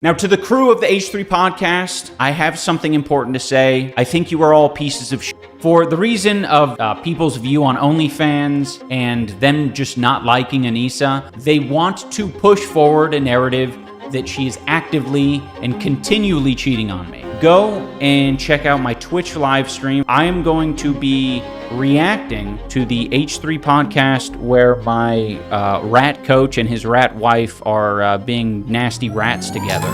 Now, to the crew of the H3 podcast, I have something important to say. I think you are all pieces of shit. For the reason of people's view on OnlyFans and them just not liking Anissa, they want to push forward a narrative that she is actively and continually cheating on me. Go and check out my Twitch live stream. I am going to be reacting to the H3 podcast where my rat coach and his rat wife are being nasty rats together.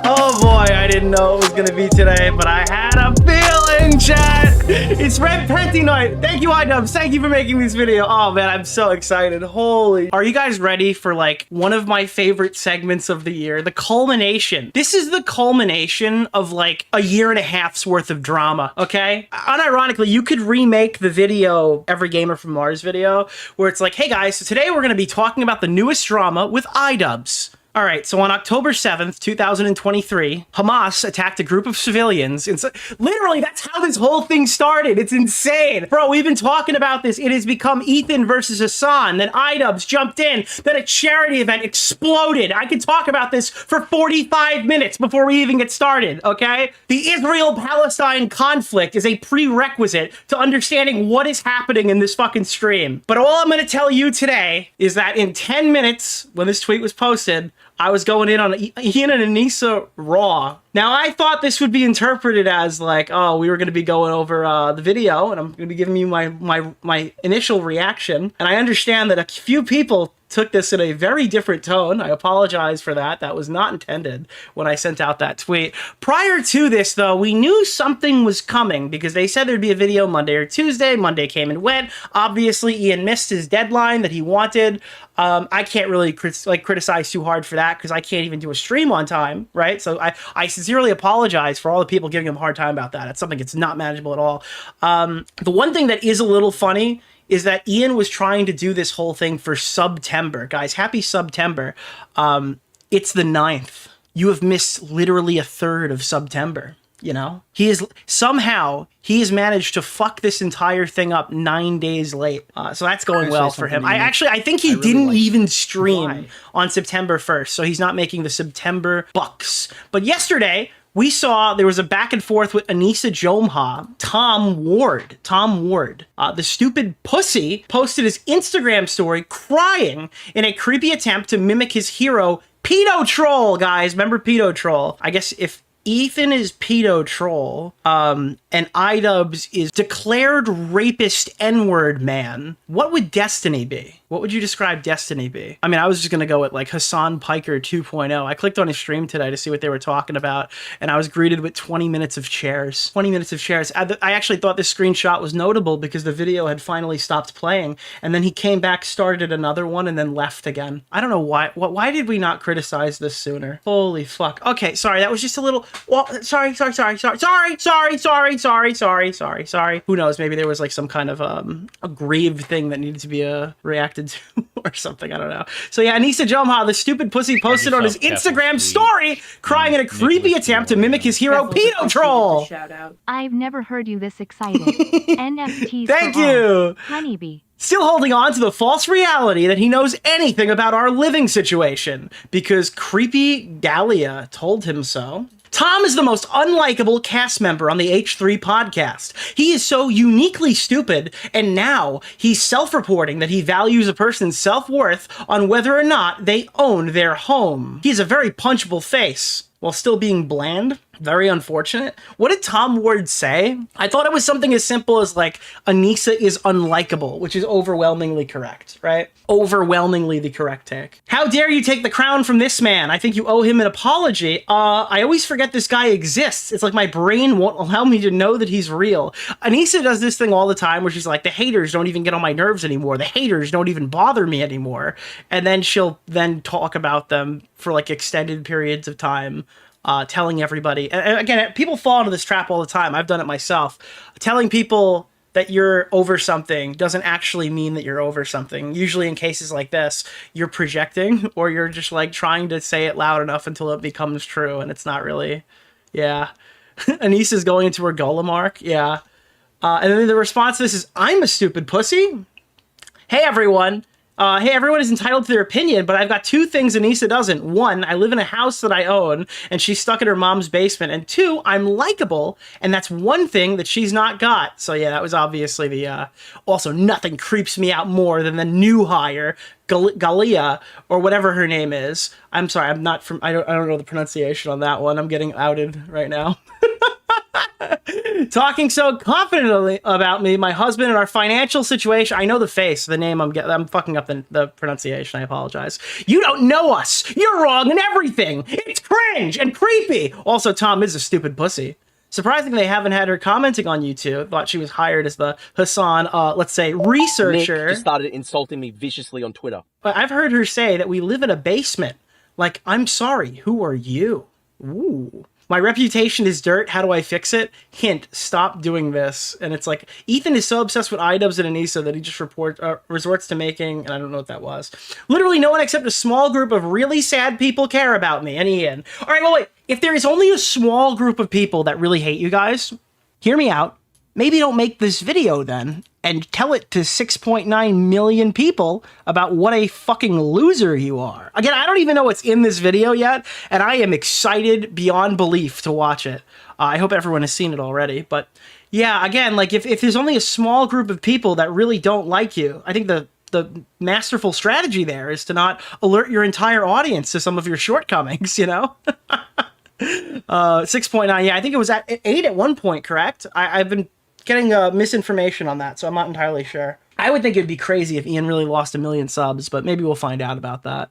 Oh boy, I didn't know it was gonna be today, but I had a feeling, chat. It's Red Penty night. Thank you, iDubbbz's. Thank you for making this video. Oh man, I'm so excited. Holy. Are you guys ready for like one of my favorite segments of the year? The culmination. This is the culmination of like a year and a half's worth of drama, okay? Unironically, you could remake the video, Every Gamer from Mars video, where it's like, hey guys, so today we're gonna be talking about the newest drama with iDubbbz's. All right, so on October 7th, 2023, Hamas attacked a group of civilians. Literally, that's how this whole thing started. It's insane. Bro, we've been talking about this. It has become Ethan versus Hassan. Then iDubbbz's jumped in. Then a charity event exploded. I could talk about this for 45 minutes before we even get started, okay? The Israel-Palestine conflict is a prerequisite to understanding what is happening in this fucking stream. But all I'm going to tell you today is that in 10 minutes, when this tweet was posted, I was going in on Ian and Anissa Raw. Now, I thought this would be interpreted as like, oh, we were going to be going over the video, and I'm going to be giving you my initial reaction. And I understand that a few people took this in a very different tone. I apologize for that. That was not intended when I sent out that tweet. Prior to this, though, we knew something was coming because they said there'd be a video Monday or Tuesday. Monday came and went. Obviously, Ian missed his deadline that he wanted. I can't really criticize too hard for that because I can't even do a stream on time, right? So I sincerely apologize for all the people giving him a hard time about that. It's something that's not manageable at all. The one thing that is a little funny is that Ian was trying to do this whole thing for September. Guys, happy September. It's the 9th. You have missed literally a third of September, you know? He has managed to fuck this entire thing up 9 days late. So that's going well for him. I think he didn't even stream on September 1st, so he's not making the September bucks. But yesterday, we saw there was a back and forth with Anissa Jomha, Tom Ward. The stupid pussy posted his Instagram story crying in a creepy attempt to mimic his hero, Pedo Troll, guys. Remember Pedo Troll? I guess if Ethan is Pedo Troll, and iDubbbz's is declared rapist N-word man, what would Destiny be? What would you describe Destiny be? I mean, I was just gonna go with like Hassan Piker 2.0. I clicked on his stream today to see what they were talking about, and I was greeted with 20 minutes of chairs. 20 minutes of chairs. I actually thought this screenshot was notable because the video had finally stopped playing, and then he came back, started another one, and then left again. I don't know why. Why did we not criticize this sooner? Holy fuck. Okay, sorry, that was just a little. Well, sorry. Who knows? Maybe there was like some kind of aggrieved thing that needed to be reacted to or something. I don't know. So yeah, Anissa Jomha, the stupid pussy, posted on his Instagram story crying in a creepy attempt to mimic his hero, Pedo Troll. Shout out. I've never heard you this excited. NFTs. Thank you, Honeybee. Still holding on to the false reality that he knows anything about our living situation because creepy Gallia told him so. Tom is the most unlikable cast member on the H3 podcast. He is so uniquely stupid, and now he's self-reporting that he values a person's self-worth on whether or not they own their home. He has a very punchable face while still being bland. Very unfortunate. What did Tom Ward say? I thought it was something as simple as like, Anissa is unlikable, which is overwhelmingly correct, right? Overwhelmingly the correct take. How dare you take the crown from this man? I think you owe him an apology. I always forget this guy exists. It's like my brain won't allow me to know that he's real. Anissa does this thing all the time where she's like, the haters don't even get on my nerves anymore. The haters don't even bother me anymore. And then she'll then talk about them for like extended periods of time. Telling everybody, and again, people fall into this trap all the time. I've done it myself. Telling people that you're over something doesn't actually mean that you're over something. Usually in cases like this, you're projecting or you're just like trying to say it loud enough until it becomes true, and it's not really, yeah. Anissa's going into her Golem arc, yeah. And then the response to this is, I'm a stupid pussy. Hey everyone, Hey, everyone is entitled to their opinion, but I've got two things Anissa doesn't. One, I live in a house that I own, and she's stuck in her mom's basement. And two, I'm likable, and that's one thing that she's not got. So yeah, that was obviously the, also nothing creeps me out more than the new hire, Galia, or whatever her name is. I'm sorry, I'm not from, I don't know the pronunciation on that one. I'm getting outed right now. Talking so confidently about me, my husband, and our financial situation. I know the face, the name. I'm fucking up the pronunciation. I apologize. You don't know us. You're wrong in everything. It's cringe and creepy. Also, Tom is a stupid pussy. Surprisingly, they haven't had her commenting on YouTube. Thought she was hired as the Hassan, let's say, researcher. Nick just started insulting me viciously on Twitter. But I've heard her say that we live in a basement. Like, I'm sorry. Who are you? Ooh. My reputation is dirt. How do I fix it? Hint, stop doing this. And it's like, Ethan is so obsessed with iDubbbz and Anissa that he just resorts to making, and I don't know what that was. Literally no one except a small group of really sad people care about me. And Ian. All right, well, wait. If there is only a small group of people that really hate you guys, hear me out. Maybe don't make this video then and tell it to 6.9 million people about what a fucking loser you are. Again, I don't even know what's in this video yet, and I am excited beyond belief to watch it. I hope everyone has seen it already, but yeah, again, like if there's only a small group of people that really don't like you, I think the masterful strategy there is to not alert your entire audience to some of your shortcomings, you know? 6.9, yeah, I think it was at 8 at one point, correct? I've been getting misinformation on that, so I'm not entirely sure. I would think it'd be crazy if Ian really lost 1 million subs, but maybe we'll find out about that.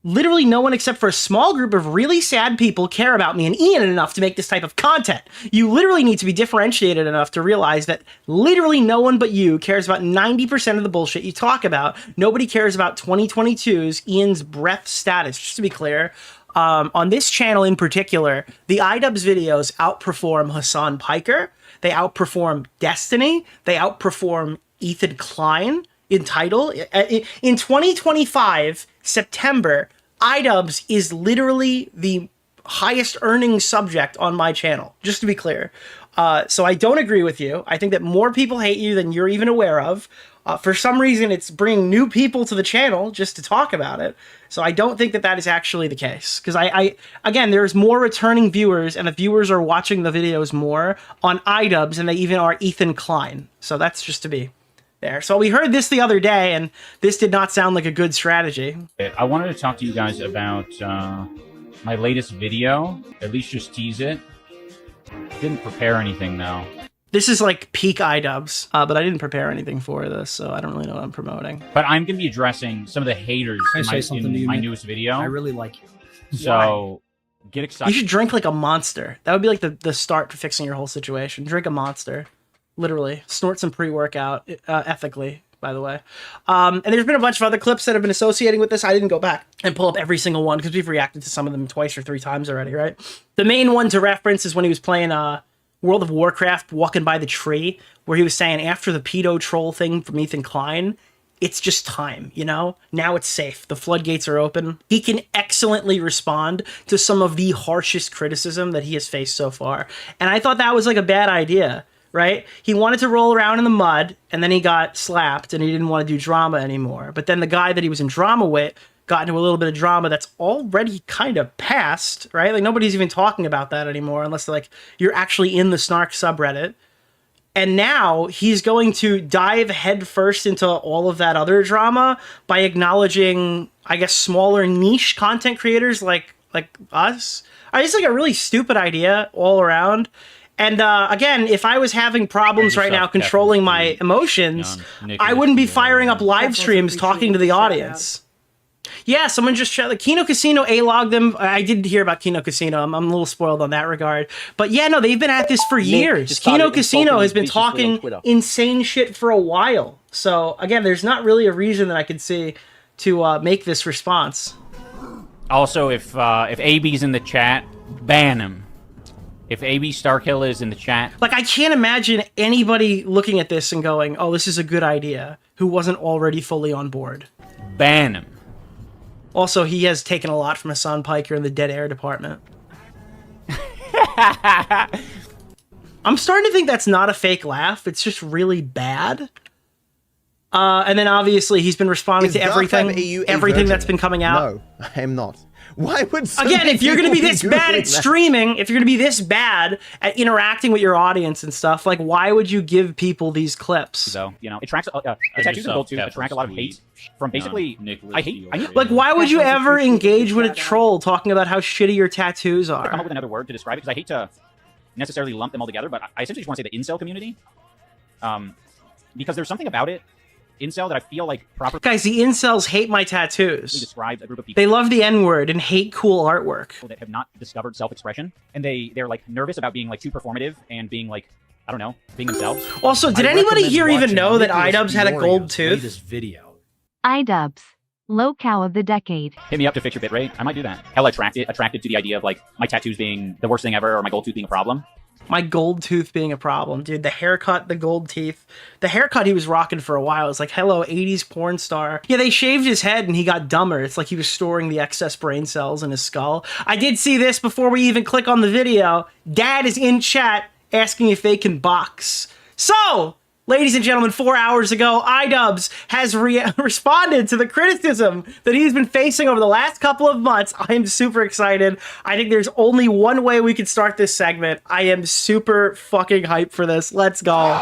Literally no one except for a small group of really sad people care about me and Ian enough to make this type of content. You literally need to be differentiated enough to realize that literally no one but you cares about 90% of the bullshit you talk about. Nobody cares about 2022's Ian's breath status. Just to be clear, on this channel in particular, the iDubbbz videos outperform Hassan Piker, they outperform Destiny, they outperform Ethan Klein in title. In 2025, September, iDubbbz is literally the highest earning subject on my channel, just to be clear. So I don't agree with you. I think that more people hate you than you're even aware of. For some reason, it's bringing new people to the channel just to talk about it. So I don't think that that is actually the case. Because again, there's more returning viewers, and the viewers are watching the videos more on iDubbbz than they even are Ethan Klein. So that's just to be there. So we heard this the other day, and this did not sound like a good strategy. I wanted to talk to you guys about my latest video. At least just tease it. Didn't prepare anything, though. This is like peak iDubbbz, but I didn't prepare anything for this, so I don't really know what I'm promoting. But I'm going to be addressing some of the haters in my newest video. I really like you. So get excited. You should drink like a monster. That would be like the start to fixing your whole situation. Drink a monster. Literally. Snort some pre-workout, ethically, by the way. And there's been a bunch of other clips that have been associating with this. I didn't go back and pull up every single one because we've reacted to some of them twice or 3 times already, right? The main one to reference is when he was playing World of Warcraft, walking by the tree, where he was saying after the pedo troll thing from Ethan Klein, it's just time, you know? Now it's safe. The floodgates are open. He can excellently respond to some of the harshest criticism that he has faced so far. And I thought that was like a bad idea, right? He wanted to roll around in the mud, and then he got slapped, and he didn't want to do drama anymore. But then the guy that he was in drama with got into a little bit of drama that's already kind of past, right? Like, nobody's even talking about that anymore unless, like, you're actually in the Snark subreddit. And now he's going to dive headfirst into all of that other drama by acknowledging, I guess, smaller niche content creators like us. I just like a really stupid idea all around. And again, if I was having problems right now controlling my emotions, I wouldn't be firing up live streams talking to the audience. Yeah, someone just shot the Kino Casino A-logged them. I did hear about Kino Casino. I'm a little spoiled on that regard. But yeah, no, they've been at this for years. Kino Casino has been talking insane shit for a while. So again, there's not really a reason that I could see to make this response. Also, if AB's in the chat, ban him. If AB Starkill is in the chat. Like, I can't imagine anybody looking at this and going, oh, this is a good idea, who wasn't already fully on board. Ban him. Also, he has taken a lot from Hassan Piker in the dead air department. I'm starting to think that's not a fake laugh. It's just really bad. And then obviously he's been responding to everything that's been coming out. No, I am not. Why would again, if you're going to be this bad at streaming, if you're going to be this bad at interacting with your audience and stuff, like, why would you give people these clips? So, you know, it tracks the tattoos and gold tooth attract a lot of hate from basically Nicholas DeOrio. Like, why would you ever engage with a troll talking about how shitty your tattoos are? come up with another word to describe it because I hate to necessarily lump them all together, but I essentially just want to say the incel community, because there's something about it, incel, that I feel like properly Guys, the incels hate my tattoos. describes a group of people They love the N-word and hate cool artwork. that have not discovered self-expression, and they're like nervous about being like too performative and being like, I don't know, being themselves. Also, did anybody here even know that iDubbbz had a gold tooth? This video. iDubbbz. Low cow of the decade. Hit me up to fix your bitrate. I might do that. Hell, attracted to the idea of like my tattoos being the worst thing ever or my gold tooth being a problem. My gold tooth being a problem, dude. The haircut, the gold teeth. The haircut he was rocking for a while. It's like, hello, 80s porn star. Yeah, they shaved his head and he got dumber. It's like he was storing the excess brain cells in his skull. I did see this before we even click on the video. Dad is in chat asking if they can box. So, ladies and gentlemen, 4 hours ago, iDubbbz has responded to the criticism that he's been facing over the last couple of months. I am super excited. I think there's only one way we could start this segment. I am super fucking hyped for this. Let's go.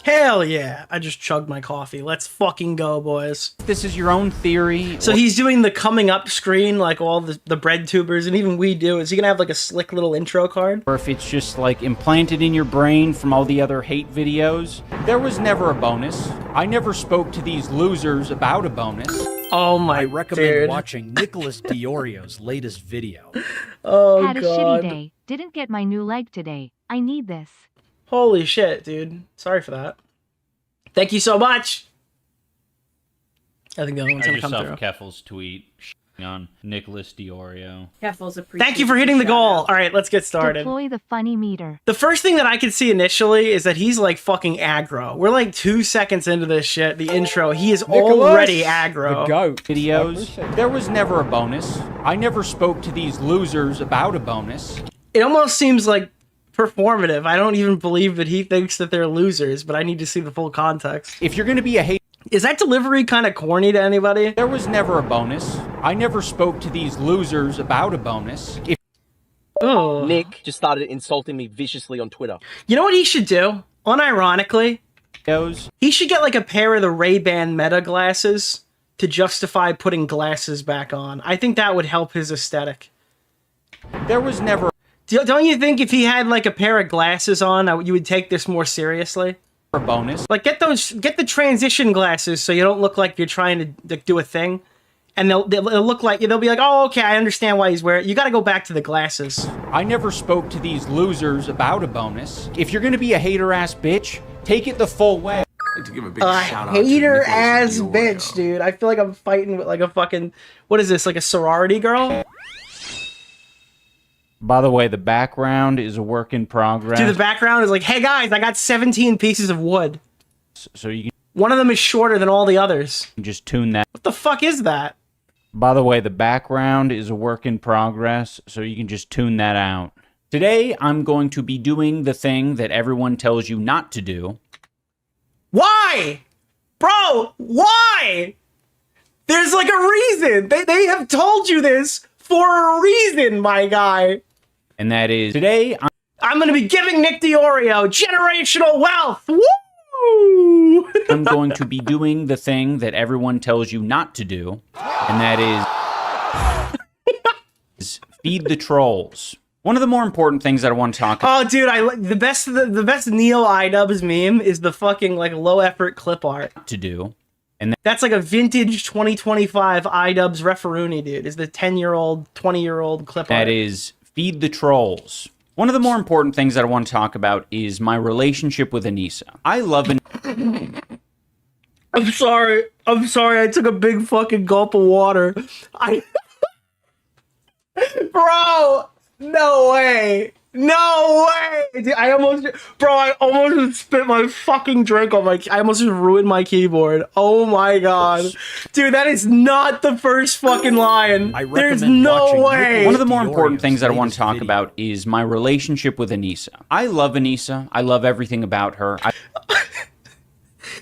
Hell yeah. I just chugged my coffee. Let's fucking go, boys. This is your own theory. So he's doing the coming up screen like all the bread tubers and even we do. Is he gonna have like a slick little intro card? Or if it's just like implanted in your brain from all the other hate videos. There was never a bonus. I never spoke to these losers about a bonus. Oh my I recommend dude. watching Nicholas DeOrio's latest video. Oh Had a god. shitty day. Didn't get my new leg today. I need this. Holy shit, dude. Sorry for that. Thank you so much. I think the other one's I gonna just come saw through. Keffel's tweet on Nicholas DeOrio. Thank you for hitting the goal. All right, let's get started. Deploy the funny meter. The first thing that I could see initially is that he's like fucking aggro. We're like 2 seconds into this shit, the intro. He is already aggro. goat. Videos. There was never a bonus. I never spoke to these losers about a bonus. It almost seems like performative. I don't even believe that he thinks that they're losers, but I need to see the full context. If you're gonna be a hate, Is that delivery kind of corny to anybody? there was never a bonus. I never spoke to these losers about a bonus. If Oh. Nick just started insulting me viciously on Twitter. You know what he should do? Unironically, videos, he should get like a pair of the Ray-Ban Meta glasses to justify putting glasses back on. I think that would help his aesthetic. there was never Don't you think if he had like a pair of glasses on, you would take this more seriously? a bonus. Like get the transition glasses so you don't look like you're trying to like, do a thing. And they'll look like, they'll be like, oh, okay, I understand why he's wearing it. You gotta go back to the glasses. I never spoke to these losers about a bonus. If you're gonna be a hater-ass bitch, take it the full way. To give a big A shout out to hater-ass Nicholas bitch, DeOrio. dude. I feel like I'm fighting with like a fucking, what is this, like a sorority girl? By the way, the background is a work in progress. Dude, the background is like, hey guys, I got 17 pieces of wood. So you One of them is shorter than all the others. can just tune that. What the fuck is that? By the way, the background is a work in progress, so you can just tune that out. Today, I'm going to be doing the thing that everyone tells you not to do. Why? Bro, why? There's like a reason. They have told you this for a reason, my guy. And that is, today, I'm gonna be giving Nick DeOrio generational wealth. Woo! I'm going to be doing the thing that everyone tells you not to do. And that is feed the trolls. One of the more important things that I want to talk about Oh, dude, the best Neo iDubbbz's meme is the fucking like low effort clip art. to do. That's like a vintage 2025 iDubbbz referoony, dude. Is the 10-year-old, 20-year-old clip art. That is feed the trolls. One of the more important things that I want to talk about is my relationship with Anissa. I love I'm sorry. I took a big fucking gulp of water. Bro, no way. No way. Dude, I almost spit my fucking drink on I almost just ruined my keyboard. Oh my god. Dude, that is not the first fucking line. There's no way. One of the more important things that I want to talk about is my relationship with Anissa. I love Anissa. I love everything about her.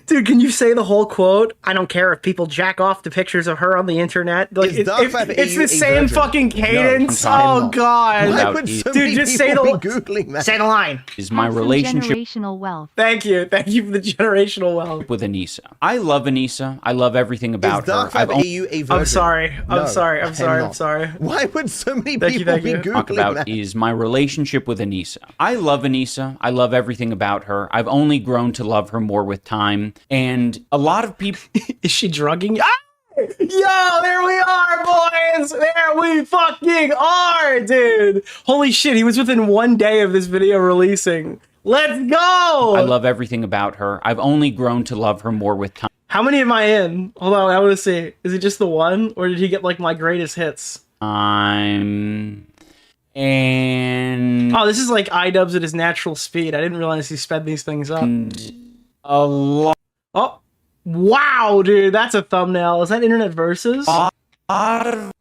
Dude, can you say the whole quote? I don't care if people jack off to pictures of her on the internet. Like, it's the same fucking cadence. No, oh god. Why would so Dude, many just people say be Googling that? Say the line. Is my Have some relationship generational wealth. Thank you for the generational wealth. with Anissa. I love Anissa. I love everything about Is her. Dark EU a virgin? I'm sorry. No, I'm sorry. I am not. I'm sorry. Why would so many Thank you, people thank be you. Googling talk about that? is my relationship with Anissa. I love Anissa. I love everything about her. I've only grown to love her more with time. And a lot of people... Is she drugging you? Ah! Yo, there we are, boys! There we fucking are, dude! Holy shit, he was within 1 day of this video releasing. Let's go! I love everything about her. I've only grown to love her more with time. How many am I in? Hold on, I want to see. Is it just the one? Or did he get, like, my greatest hits? And... Oh, this is like iDubbbz at his natural speed. I didn't realize he sped these things up. A lot Oh, wow, dude, that's a thumbnail. Is that Internet Versus? of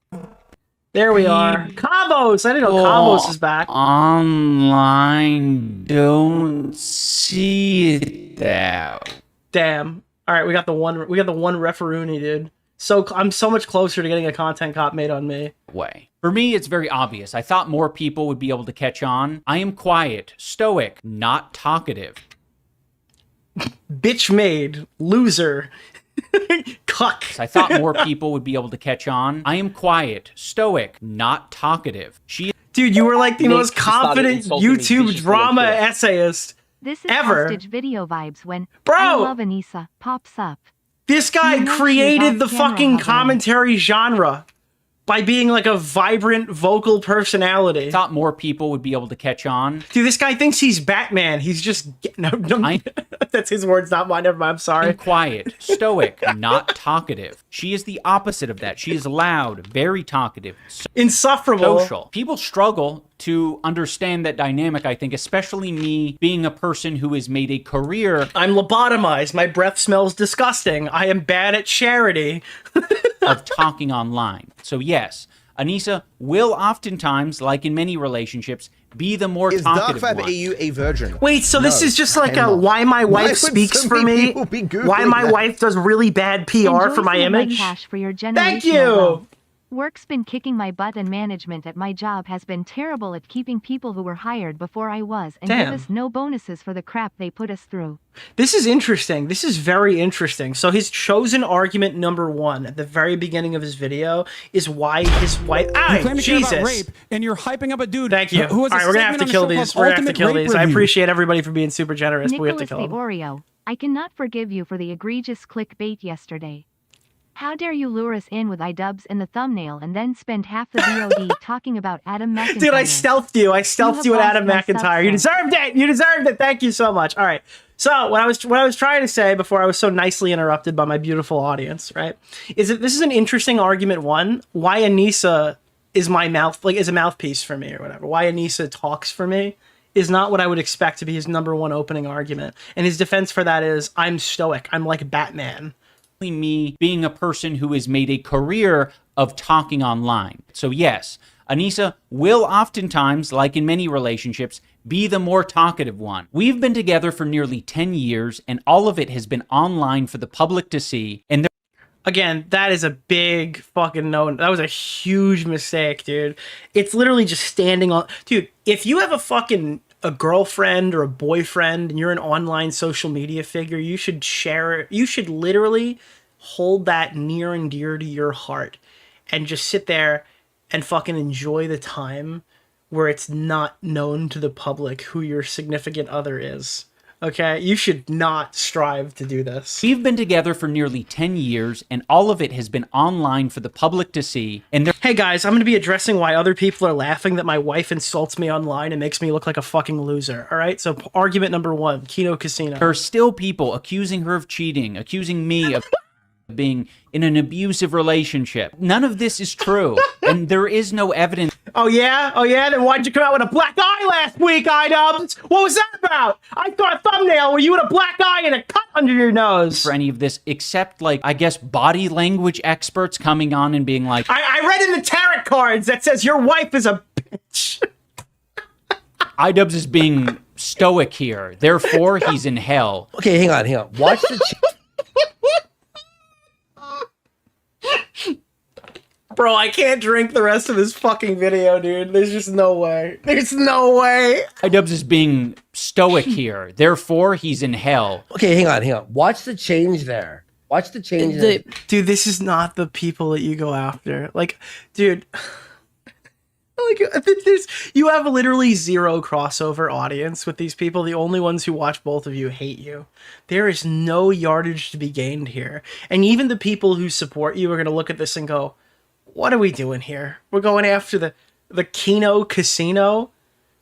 There we are. Combos! I didn't know Combos is back. online don't see it that Damn. All right, we got the one referoony, dude. So I'm so much closer to getting a content cop made on me. way. For me, it's very obvious. I thought more people would be able to catch on. I am quiet, stoic, not talkative. Bitch made, loser, cuck. I thought more people would be able to catch on. I am quiet, stoic, not talkative. Dude, you were like the Nick most just started confident insulting me YouTube viciously drama on Twitter. essayist. This is Ever. hostage video vibes when Bro! I love Anissa pops up. This guy You know she created was the off camera fucking hovering. commentary genre by being like a vibrant vocal personality. thought more people would be able to catch on. Dude, this guy thinks he's Batman. He's just no. That's his words, not mine. Never mind. I'm I'm sorry. quiet, stoic, not talkative. She is the opposite of that. She is loud, very talkative, Insufferable. social. People struggle to understand that dynamic, I think, especially me being a person who has made a career I'm lobotomized. My breath smells disgusting. I am bad at charity. of talking online. So yes, Anissa will oftentimes, like in many relationships, be the more Is talkative Dark one. EU a virgin? Wait, so this No, is just I like am a not. why my Why wife would speaks so for many me? people be Googling Why my that? wife does really bad PR Enjoy for my some of image? cash for your Thank generational you. wealth. Work's been kicking my butt and management at my job has been terrible at keeping people who were hired before I was and Damn. give us no bonuses for the crap they put us through. This is interesting. This is very interesting. So his chosen argument number one at the very beginning of his video is why his wife. Ah, You claim to Jesus. care about rape, and you're hyping up a dude. Thank you. Who has a All right, we're gonna have segment to on a kill show these. called We're gonna have to Ultimate kill Rape these. I Review. appreciate everybody for being super generous, but we have to Nicholas kill them. DeOrio, I cannot forgive you for the egregious clickbait yesterday. How dare you lure us in with iDubbbz's in the thumbnail and then spend half the VOD talking about Adam McIntyre? Dude, I stealthed you. I stealthed You you have at Adam lost my McIntyre. You substance. deserved it. You deserved it. Thank you so much. All right. So what I was trying to say before I was so nicely interrupted by my beautiful audience, right? Is that this is an interesting argument. One, why Anissa is my mouth, like is a mouthpiece for me or whatever. Why Anissa talks for me is not what I would expect to be his number one opening argument. And his defense for that is I'm stoic. I'm like Batman. Me being a person who has made a career of talking online. So yes, Anissa will oftentimes, like in many relationships, be the more talkative one. We've been together for nearly 10 years, and all of it has been online for the public to see, and there Again, that is a big fucking no. That was a huge mistake, dude. It's literally just standing on... Dude, if you have a girlfriend or a boyfriend and you're an online social media figure, you should share it. You should literally hold that near and dear to your heart and just sit there and fucking enjoy the time where it's not known to the public who your significant other is. Okay, you should not strive to do this. We've been together for nearly 10 years, and all of it has been online for the public to see. And Hey guys, I'm going to be addressing why other people are laughing that my wife insults me online and makes me look like a fucking loser. All right, so argument number 1, Kino Casino. there are still people accusing her of cheating, accusing me of being in an abusive relationship. None of this is true, and there is no evidence. Oh yeah? Oh yeah? Then why'd you come out with a black eye last week, iDubbbz? What was that about? I saw a thumbnail where you had a black eye and a cut under your nose. For any of this, except, like, I guess body language experts coming on and being like, I read in the tarot cards that says your wife is a bitch. iDubbbz is being stoic here, therefore he's in hell. Okay, hang on. Watch the. Bro, I can't drink the rest of this fucking video, dude. There's just no way. There's no way. iDubbbz is being stoic here, therefore he's in hell. Okay, hang on. Watch the change there. Watch the change there. Dude, this is not the people that you go after. Like, dude, like you have literally zero crossover audience with these people. The only ones who watch both of you hate you. There is no yardage to be gained here. And even the people who support you are going to look at this and go, what are we doing here? We're going after the Kino Casino?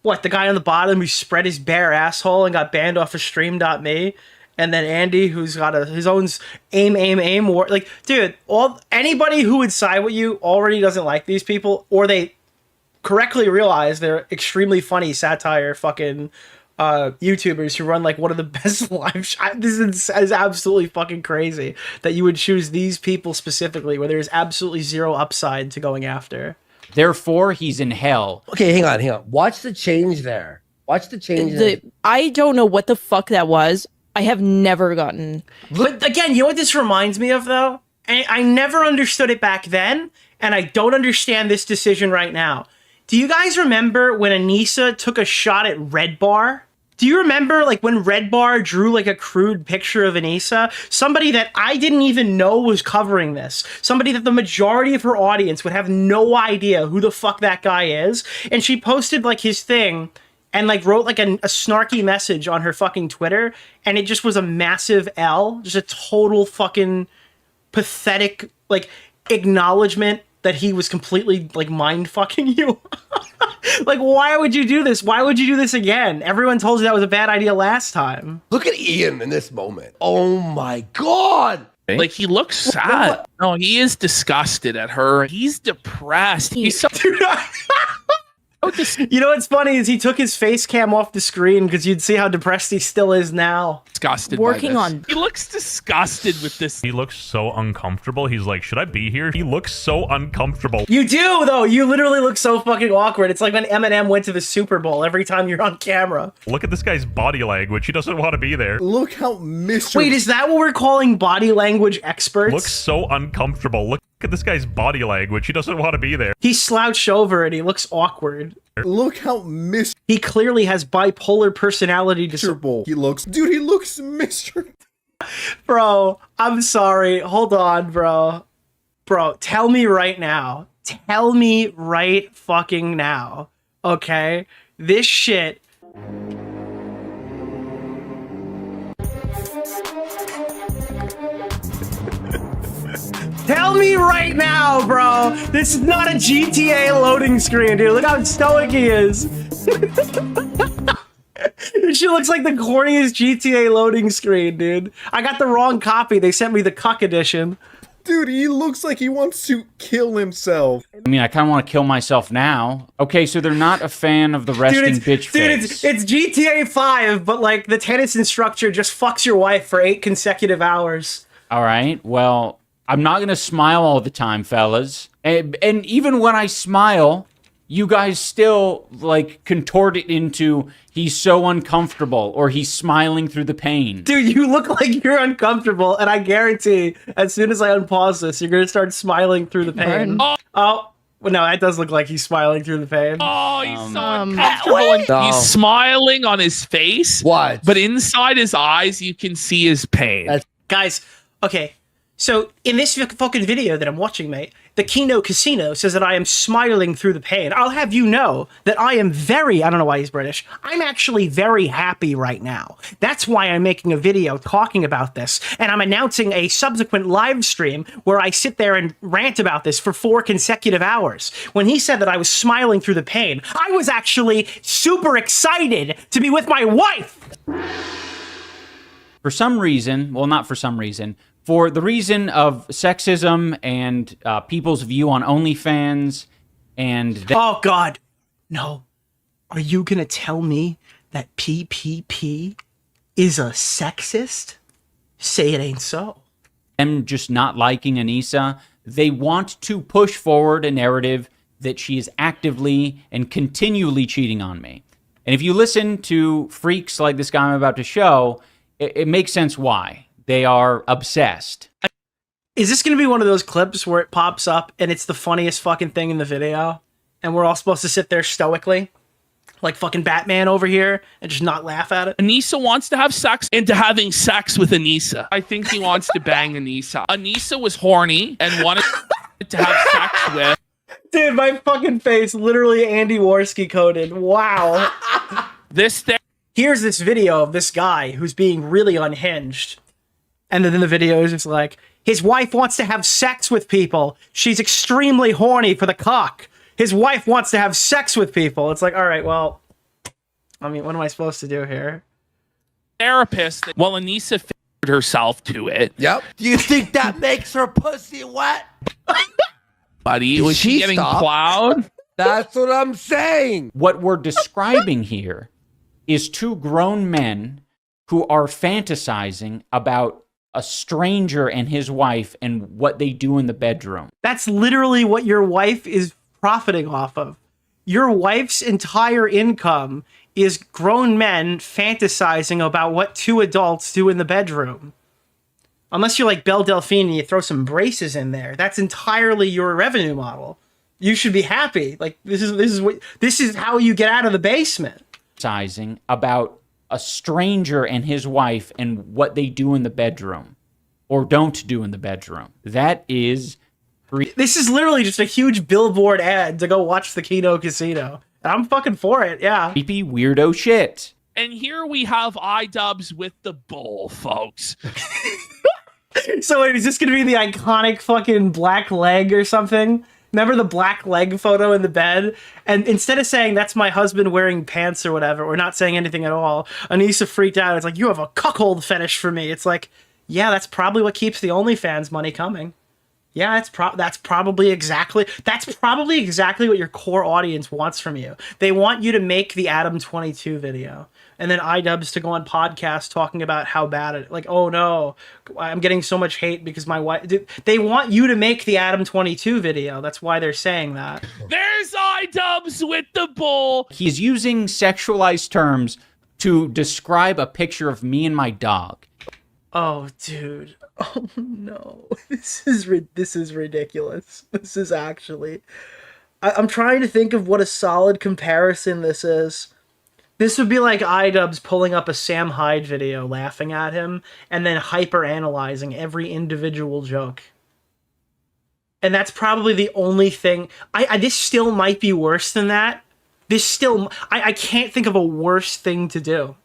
What, the guy on the bottom who spread his bare asshole and got banned off of stream.me? And then Andy, who's got his own aim war. Like, dude, anybody who would side with you already doesn't like these people, or they correctly realize they're extremely funny satire fucking YouTubers who run like one of the best live this is absolutely fucking crazy that you would choose these people specifically where there's absolutely zero upside to going after. Therefore he's in hell. Okay, hang on. Watch the change there. Watch the change there. I don't know what the fuck that was. I have never gotten. But again, you know what this reminds me of though? I never understood it back then, and I don't understand this decision right now. Do you guys remember when Anissa took a shot at Red Bar? Do you remember like when Red Bar drew like a crude picture of Anissa? Somebody that I didn't even know was covering this. Somebody that the majority of her audience would have no idea who the fuck that guy is. And she posted like his thing and like wrote like a snarky message on her fucking Twitter. And it just was a massive L. Just a total fucking pathetic like acknowledgement that he was completely like mind fucking you. Like, why would you do this? Why would you do this again? Everyone told you that was a bad idea last time. Look at Ian in this moment. Oh my god. Like, he looks sad. No, he is disgusted at her. He's depressed. He's so... You know what's funny is he took his face cam off the screen because you'd see how depressed he still is now. Disgusted. Working on. He looks disgusted with this. He looks so uncomfortable. He's like, should I be here? He looks so uncomfortable. You do, though. You literally look so fucking awkward. It's like when Eminem went to the Super Bowl every time you're on camera. Look at this guy's body language. He doesn't want to be there. Look how miserable. Wait, is that what we're calling body language experts? Looks so uncomfortable. Look at this guy's body language. He doesn't want to be there. He slouched over and he looks awkward. Look how miserable. He clearly has bipolar personality disorder. He looks miserable. Bro, I'm sorry. Hold on, bro. Bro, tell me right now. Tell me right fucking now. Okay? This shit. Tell me right now, bro. This is not a GTA loading screen, dude. Look how stoic he is. This shit looks like the corniest GTA loading screen, dude. I got the wrong copy. They sent me the cuck edition. Dude, he looks like he wants to kill himself. I mean, I kind of want to kill myself now. Okay, so they're not a fan of the resting bitch face. Dude, it's GTA 5, but like the tennis instructor just fucks your wife for 8 consecutive hours. All right, well, I'm not going to smile all the time, fellas. And even when I smile, you guys still, like, contort it into he's so uncomfortable or he's smiling through the pain. Dude, you look like you're uncomfortable, and I guarantee as soon as I unpause this, you're going to start smiling through the pain. Oh, well, no, that does look like he's smiling through the pain. Oh, he's so uncomfortable. And he's smiling on his face. What? But inside his eyes, you can see his pain. Guys, okay. So, in this fucking video that I'm watching, mate, The Kino Casino says that I am smiling through the pain. I'll have you know that I am I don't know why he's British. I'm actually very happy right now. That's why I'm making a video talking about this. And I'm announcing a subsequent live stream where I sit there and rant about this for 4 consecutive hours. When he said that I was smiling through the pain, I was actually super excited to be with my wife. For some reason, well, not for some reason, for the reason of sexism and people's view on OnlyFans and... Oh, God. No. Are you going to tell me that PPP is a sexist? Say it ain't so. Them just not liking Anissa, they want to push forward a narrative that she is actively and continually cheating on me. And if you listen to freaks like this guy I'm about to show, it makes sense why. They are obsessed. Is this going to be one of those clips where it pops up and it's the funniest fucking thing in the video? And we're all supposed to sit there stoically? Like fucking Batman over here and just not laugh at it? Anissa wants to have sex into having sex with Anissa. I think he wants to bang Anissa. Anissa was horny and wanted to have sex with. Dude, my fucking face literally Andy Worski coded. Wow. This thing. Here's this video of this guy who's being really unhinged. And then the video is just like, his wife wants to have sex with people. She's extremely horny for the cock. His wife wants to have sex with people. It's like, all right, well, I mean, what am I supposed to do here? Therapist, well, Anissa figured herself to it. Yep. Do you think that makes her pussy wet? Buddy, was she getting plowed? That's what I'm saying. What we're describing here is 2 grown men who are fantasizing about a stranger and his wife and what they do in the bedroom. That's literally what your wife is profiting off of. Your wife's entire income is grown men fantasizing about what 2 adults do in the bedroom. Unless you're like Belle Delphine and you throw some braces in there. That's entirely your revenue model. You should be happy. Like this is how you get out of the basement. Fantasizing about a stranger and his wife and what they do in the bedroom or don't do in the bedroom. That is... This is literally just a huge billboard ad to go watch the Kino Casino. And I'm fucking for it, yeah. Creepy weirdo shit. And here we have iDubbbz with the bull, folks. So wait, is this going to be the iconic fucking black leg or something? Remember the black leg photo in the bed? And instead of saying, that's my husband wearing pants or whatever, or not saying anything at all, Anissa freaked out. It's like, you have a cuckold fetish for me. It's like, yeah, that's probably what keeps the OnlyFans money coming. Yeah, that's probably exactly what your core audience wants from you. They want you to make the Adam 22 video. And then iDubbbz to go on podcasts talking about how bad it, like, oh no, I'm getting so much hate because my wife, they want you to make the Adam 22 video. That's why they're saying that. There's iDubbbz with the bull. He's using sexualized terms to describe a picture of me and my dog. Oh, dude. Oh no. This is ridiculous. This is actually, I'm trying to think of what a solid comparison this is. This would be like iDubbbz pulling up a Sam Hyde video, laughing at him, and then hyper-analyzing every individual joke. And that's probably the only thing... this still might be worse than that. I can't think of a worse thing to do.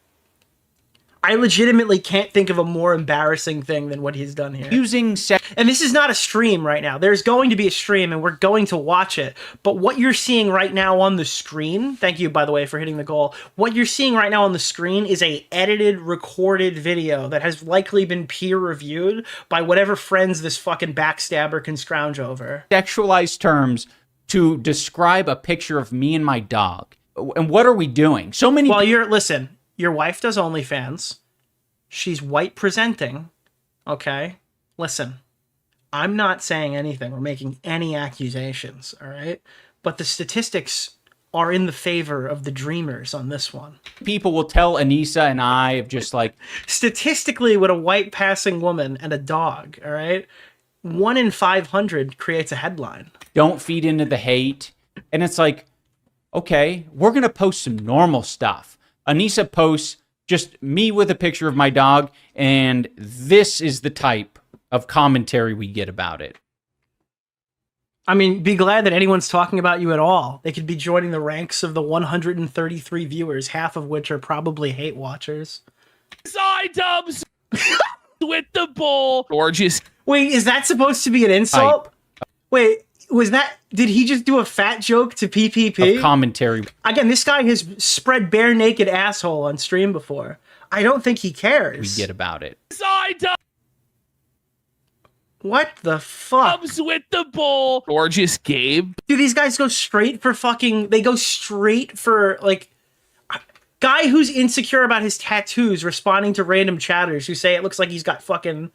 I legitimately can't think of a more embarrassing thing than what he's done here. And this is not a stream right now. There's going to be a stream and we're going to watch it. But what you're seeing right now on the screen, thank you, by the way, for hitting the goal. What you're seeing right now on the screen is a edited, recorded video that has likely been peer-reviewed by whatever friends this fucking backstabber can scrounge over. Sexualized terms to describe a picture of me and my dog. And what are we doing? So many... Well, listen... Your wife does OnlyFans. She's white presenting. Okay? Listen, I'm not saying anything or making any accusations, all right? But the statistics are in the favor of the dreamers on this one. People will tell Anissa and I of just like... Statistically, with a white passing woman and a dog, all right? 1 in 500 creates a headline. Don't feed into the hate. And it's like, okay, we're going to post some normal stuff. Anissa posts just me with a picture of my dog, and this is the type of commentary we get about it. I mean, be glad that anyone's talking about you at all. They could be joining the ranks of the 133 viewers, half of which are probably hate watchers. iDubbbz's with the bull. Gorgeous. Wait, is that supposed to be an insult? Wait, did he just do a fat joke to PPP? Of commentary. Again, this guy has spread bare naked asshole on stream before. I don't think he cares. We get about it. iDubbbz's What the fuck? with the bull. Gorgeous Gabe. Dude, these guys go straight for fucking... They go straight for, like... Guy who's insecure about his tattoos responding to random chatters who say it looks like he's got fucking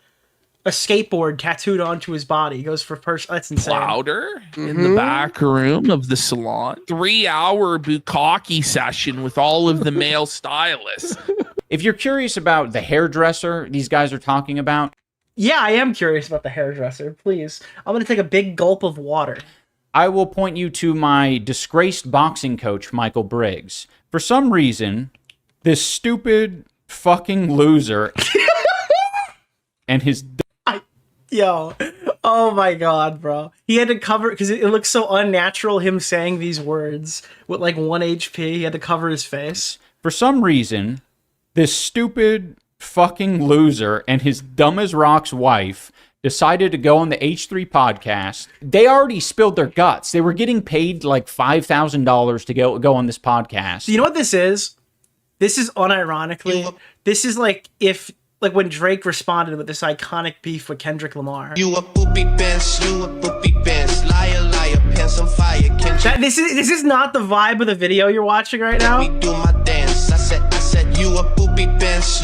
a skateboard tattooed onto his body. He goes for that's insane. Louder in the back room of the salon. 3-hour bukkake session with all of the male stylists. If you're curious about the hairdresser these guys are talking about... Yeah, I am curious about the hairdresser. Please. I'm going to take a big gulp of water. I will point you to my disgraced boxing coach, Michael Briggs. For some reason, this stupid fucking loser and his... Yo, oh my god, bro. He had to cover, because it looks so unnatural, him saying these words with like 1 HP. He had to cover his face. For some reason, this stupid fucking loser and his dumb as rocks wife decided to go on the H3 podcast. They already spilled their guts. They were getting paid like $5,000 to go on this podcast. You know what this is? This is unironically, this is like when Drake responded with this iconic beef with Kendrick Lamar. You a poopy bench, liar, liar, pants on fire, Kendrick. This is not the vibe of the video you're watching right now. We do my dance. I said you a poopy bench,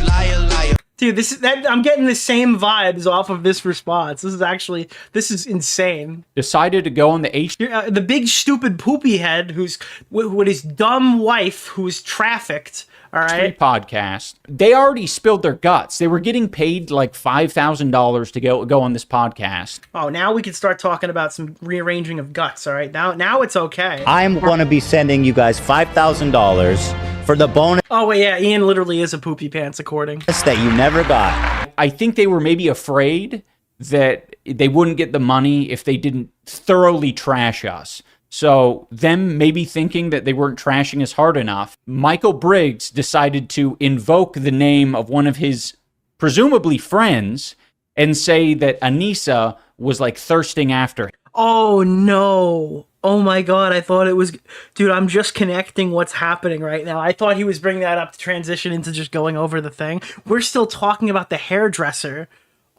liar, liar. Dude, I'm getting the same vibes off of this response. This is insane. Decided to go on the H3 the big stupid poopy head who's with his dumb wife who's trafficked. All right. Podcast. They already spilled their guts. They were getting paid like $5,000 to go on this podcast. Oh, now we can start talking about some rearranging of guts. All right. Now it's okay. I'm going to be sending you guys $5,000 for the bonus. Oh, wait, yeah. Ian literally is a poopy pants according. That you never got. I think they were maybe afraid that they wouldn't get the money if they didn't thoroughly trash us. So them maybe thinking that they weren't trashing us hard enough, Michael Briggs decided to invoke the name of one of his presumably friends and say that Anissa was like thirsting after him. Oh no. Oh my god, I thought it was... Dude, I'm just connecting what's happening right now. I thought he was bringing that up to transition into just going over the thing. We're still talking about the hairdresser.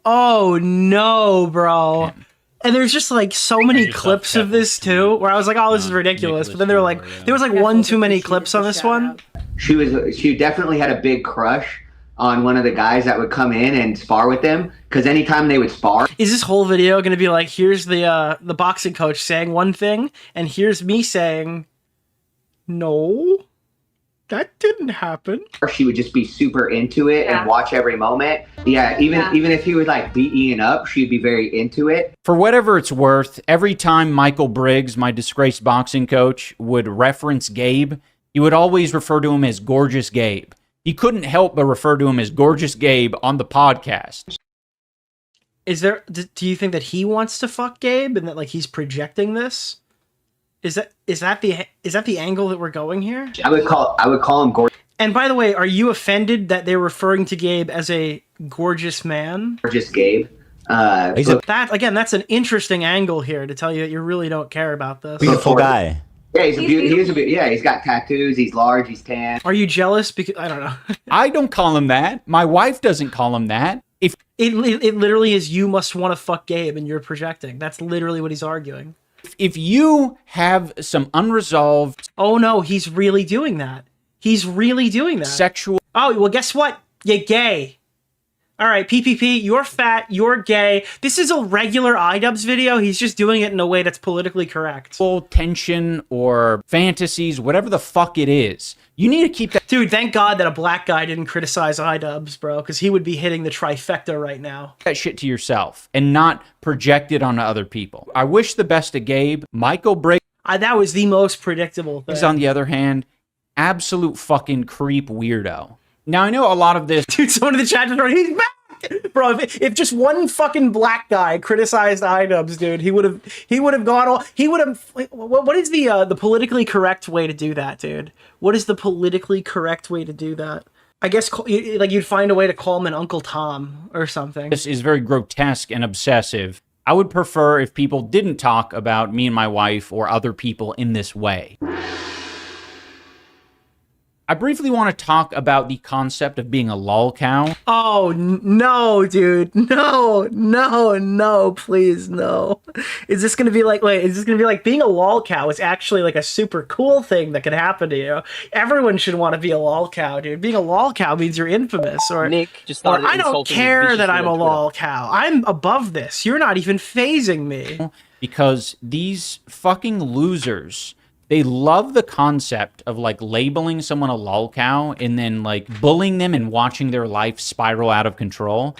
Oh no, bro. Man. And there's just like so many clips of this too, where I was like, "Oh, this is ridiculous." But then there was like one too many clips on this one. She definitely had a big crush on one of the guys that would come in and spar with them, because anytime they would spar. Is this whole video going to be like, here's the boxing coach saying one thing, and here's me saying, no, that didn't happen. She would just be super into it and watch every moment. Yeah, even if he would like beat Ian up, she'd be very into it. For whatever it's worth, every time Michael Briggs, my disgraced boxing coach, would reference Gabe, he would always refer to him as Gorgeous Gabe. He couldn't help but refer to him as Gorgeous Gabe on the podcast. Do you think that he wants to fuck Gabe and that like he's projecting this? Is that the angle that we're going here? I would call him gorgeous. And by the way, are you offended that they're referring to Gabe as a gorgeous man? Gorgeous Gabe. That's an interesting angle here to tell you that you really don't care about this. Beautiful guy. Yeah, he's got tattoos. He's large. He's tan. Are you jealous? Because I don't know. I don't call him that. My wife doesn't call him that. If it literally is, you must want to fuck Gabe, and you're projecting. That's literally what he's arguing. If you have some unresolved... Oh no, he's really doing that. He's really doing that. Sexual... Oh, well, guess what? You're gay. All right, PPP, you're fat, you're gay. This is a regular iDubbbz's video. He's just doing it in a way that's politically correct. Full tension or fantasies, whatever the fuck it is. You need to keep that... Dude, thank God that a black guy didn't criticize iDubbbz's, bro, because he would be hitting the trifecta right now. That shit to yourself and not project it onto other people. I wish the best to Gabe. Michael Briggs... That was the most predictable thing. On the other hand, absolute fucking creep weirdo. Now, I know a lot of this... Dude, someone in the chat just wrote, he's back! Bro, if just one fucking black guy criticized iDubbbz, dude, he would have gone all, what is the politically correct way to do that, dude? What is the politically correct way to do that? I guess like you'd find a way to call him an Uncle Tom or something. This is very grotesque and obsessive. I would prefer if people didn't talk about me and my wife or other people in this way. I briefly want to talk about the concept of being a lol cow. Oh, no, dude. No, please, no. Is this going to be like, wait, is this going to be like being a lol cow is actually like a super cool thing that could happen to you? Everyone should want to be a lol cow, dude. Being a lol cow means you're infamous. Or Nick just started I don't insulting me care that viciously I'm a on Twitter. lol cow. I'm above this. You're not even phasing me. Because these fucking losers, they love the concept of like labeling someone a lol cow and then like bullying them and watching their life spiral out of control.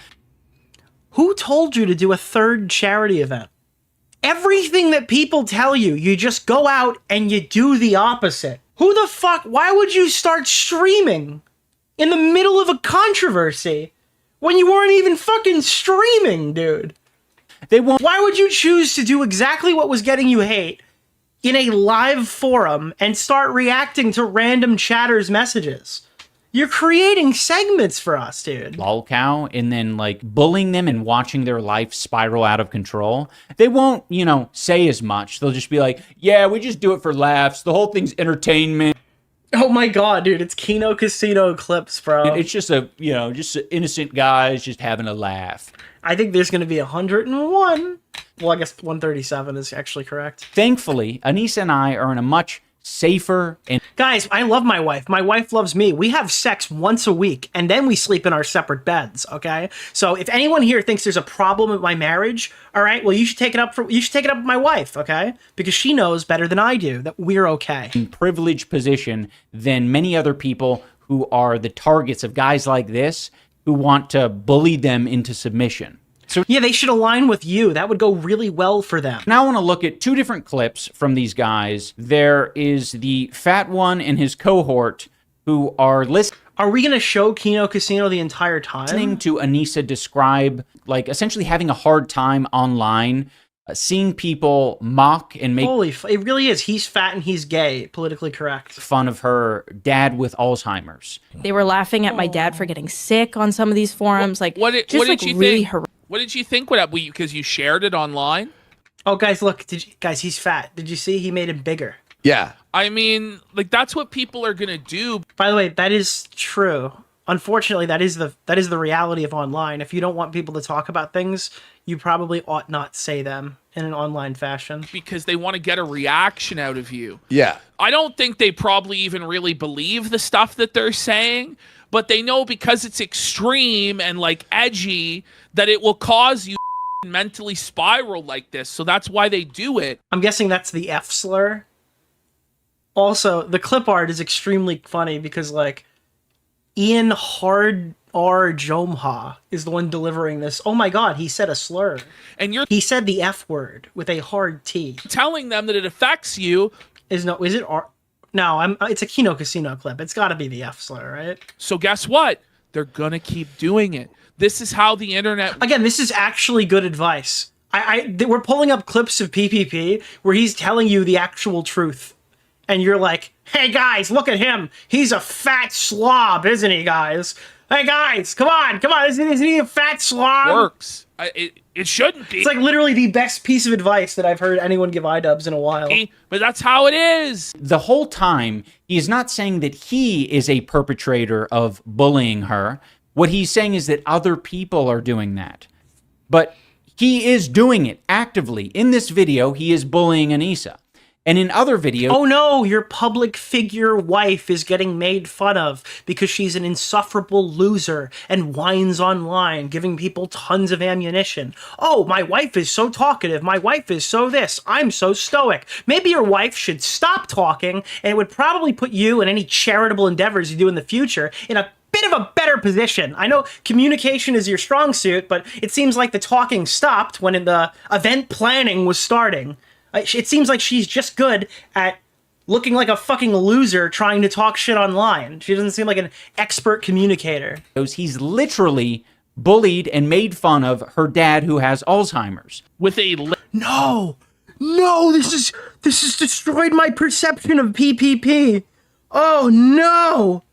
Who told you to do a third charity event? Everything that people tell you, you just go out and you do the opposite. Who the fuck? Why would you start streaming in the middle of a controversy when you weren't even fucking streaming, dude? They won't. Why would you choose to do exactly what was getting you hate in a live forum and start reacting to random chatters' messages? You're creating segments for us, dude. Lol cow and then like bullying them and watching their life spiral out of control. They won't, you know, say as much. They'll just be like, yeah, we just do it for laughs. The whole thing's entertainment. Oh my god, dude, it's Kino Casino clips, bro. It's just just innocent guys just having a laugh. I think there's going to be 101. Well, I guess 137 is actually correct. Thankfully, Anissa and I are in a much safer and... Guys, I love my wife. My wife loves me. We have sex once a week, and then we sleep in our separate beds, okay? So if anyone here thinks there's a problem with my marriage, all right, well, you should take it up with my wife, okay? Because she knows better than I do that we're okay. Privileged position than many other people who are the targets of guys like this who want to bully them into submission. So yeah, they should align with you. That would go really well for them. Now I want to look at two different clips from these guys. There is the fat one and his cohort who are listening. Are we going to show Kino Casino the entire time? Listening to Anissa describe, like, essentially having a hard time online, seeing people mock and make... It really is. He's fat and he's gay. Politically correct. ...fun of her dad with Alzheimer's. They were laughing at my dad for getting sick on some of these forums. What did you think? What did you think? Because you shared it online? Oh, guys, look. Guys, he's fat. Did you see? He made him bigger. Yeah. I mean, like, that's what people are going to do. By the way, that is true. Unfortunately, that is the reality of online. If you don't want people to talk about things, you probably ought not say them in an online fashion. Because they want to get a reaction out of you. Yeah. I don't think they probably even really believe the stuff that they're saying, but they know because it's extreme and like edgy that it will cause you mentally spiral like this. So that's why they do it. I'm guessing that's the F slur. Also, the clip art is extremely funny because like Ian Hard R. Jomha is the one delivering this. Oh my god, he said a slur. And he said the F word with a hard T. Telling them that it affects you. Is it R? No, it's a Kino Casino clip. It's got to be the F slur, right? So guess what? They're gonna keep doing it. This is how the internet... Again, this is actually good advice. We're pulling up clips of PPP where he's telling you the actual truth. And you're like, hey guys, look at him. He's a fat slob, isn't he, guys? Hey guys, come on. Isn't he a fat slob? Works. It shouldn't be. It's like literally the best piece of advice that I've heard anyone give iDubbbz in a while. But that's how it is. The whole time, he is not saying that he is a perpetrator of bullying her. What he's saying is that other people are doing that. But he is doing it actively. In this video, he is bullying Anissa. And in other videos... Oh no, your public figure wife is getting made fun of because she's an insufferable loser and whines online, giving people tons of ammunition. Oh, my wife is so talkative. My wife is so this. I'm so stoic. Maybe your wife should stop talking, and it would probably put you and any charitable endeavors you do in the future in a bit of a better position. I know communication is your strong suit, but it seems like the talking stopped when the event planning was starting. It seems like she's just good at looking like a fucking loser trying to talk shit online. She doesn't seem like an expert communicator. He's literally bullied and made fun of her dad who has Alzheimer's. With a No, this has destroyed my perception of PPP. Oh no!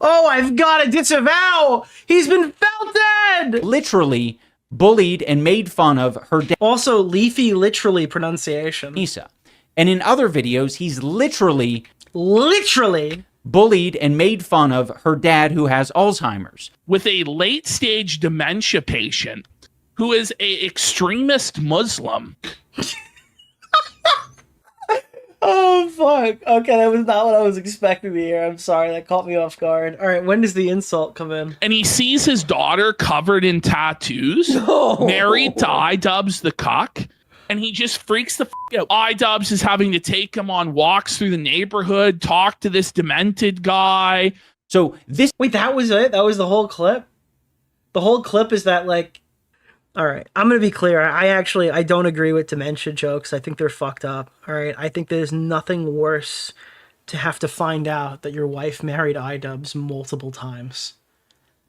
Oh, I've got to disavow. He's been felted. Literally bullied and made fun of her dad. Also, leafy literally pronunciation. Isa. And in other videos, he's literally bullied and made fun of her dad who has Alzheimer's. With a late-stage dementia patient who is a extremist Muslim. Oh, fuck. Okay, that was not what I was expecting to hear. I'm sorry, that caught me off guard. All right, when does the insult come in? And he sees his daughter covered in tattoos, married to iDubbbz the cuck, and he just freaks the out. iDubbbz is having to take him on walks through the neighborhood, talk to this demented guy. So this... Wait, that was it? That was the whole clip? The whole clip is that, like... All right, I'm going to be clear. I don't agree with dementia jokes. I think they're fucked up. All right, I think there's nothing worse to have to find out that your wife married iDubbbz multiple times.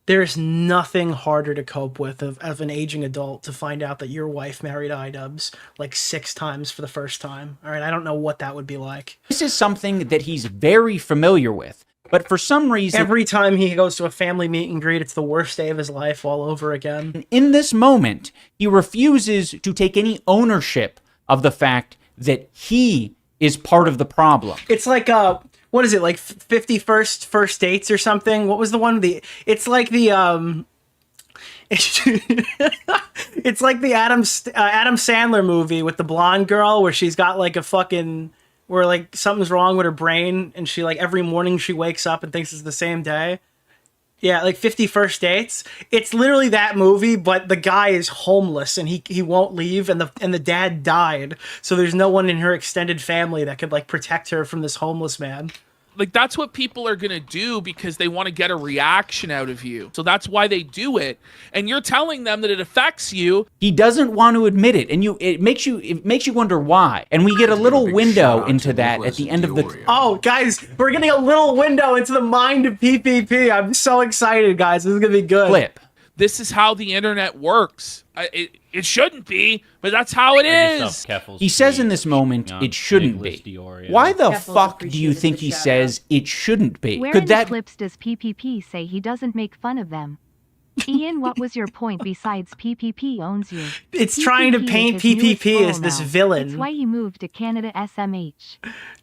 There's nothing harder to cope with of an aging adult to find out that your wife married iDubbbz like 6 times for the first time. All right, I don't know what that would be like. This is something that he's very familiar with. But for some reason... Every time he goes to a family meet and greet, it's the worst day of his life all over again. In this moment, he refuses to take any ownership of the fact that he is part of the problem. It's like, what is it, like 51st First Dates or something? What was the one? It's like the, it's like the Adam Sandler movie with the blonde girl where she's got like a fucking... where like something's wrong with her brain and she like every morning she wakes up and thinks it's the same day. Yeah, like 50 First Dates. It's literally that movie, but the guy is homeless and he won't leave and the dad died. So there's no one in her extended family that could like protect her from this homeless man. Like, that's what people are going to do because they want to get a reaction out of you. So that's why they do it. And you're telling them that it affects you. He doesn't want to admit it. And it makes you wonder why. And we get a little window into that at the end of the... Oh, guys, we're getting a little window into the mind of PPP. I'm so excited, guys. This is going to be good. Clip. This is how the internet works. It shouldn't be, but that's how it is. He says in this moment, it shouldn't be. Why the fuck do you think he says it shouldn't be? Where in the clips does PPP say he doesn't make fun of them? Ian, what was your point besides PPP owns you? It's trying to paint PPP as this villain. That's why he moved to Canada SMH.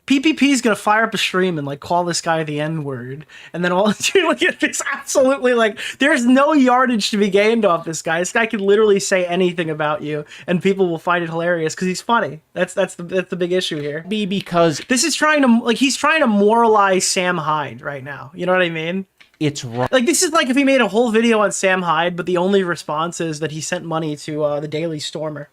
PPP is gonna fire up a stream and like call this guy the N-word, and then all like it's absolutely like there's no yardage to be gained off this guy. This guy can literally say anything about you, and people will find it hilarious because he's funny. That's the big issue here. Because this is trying to he's trying to moralize Sam Hyde right now. You know what I mean? It's right. Like, this is like if he made a whole video on Sam Hyde, but the only response is that he sent money to the Daily Stormer.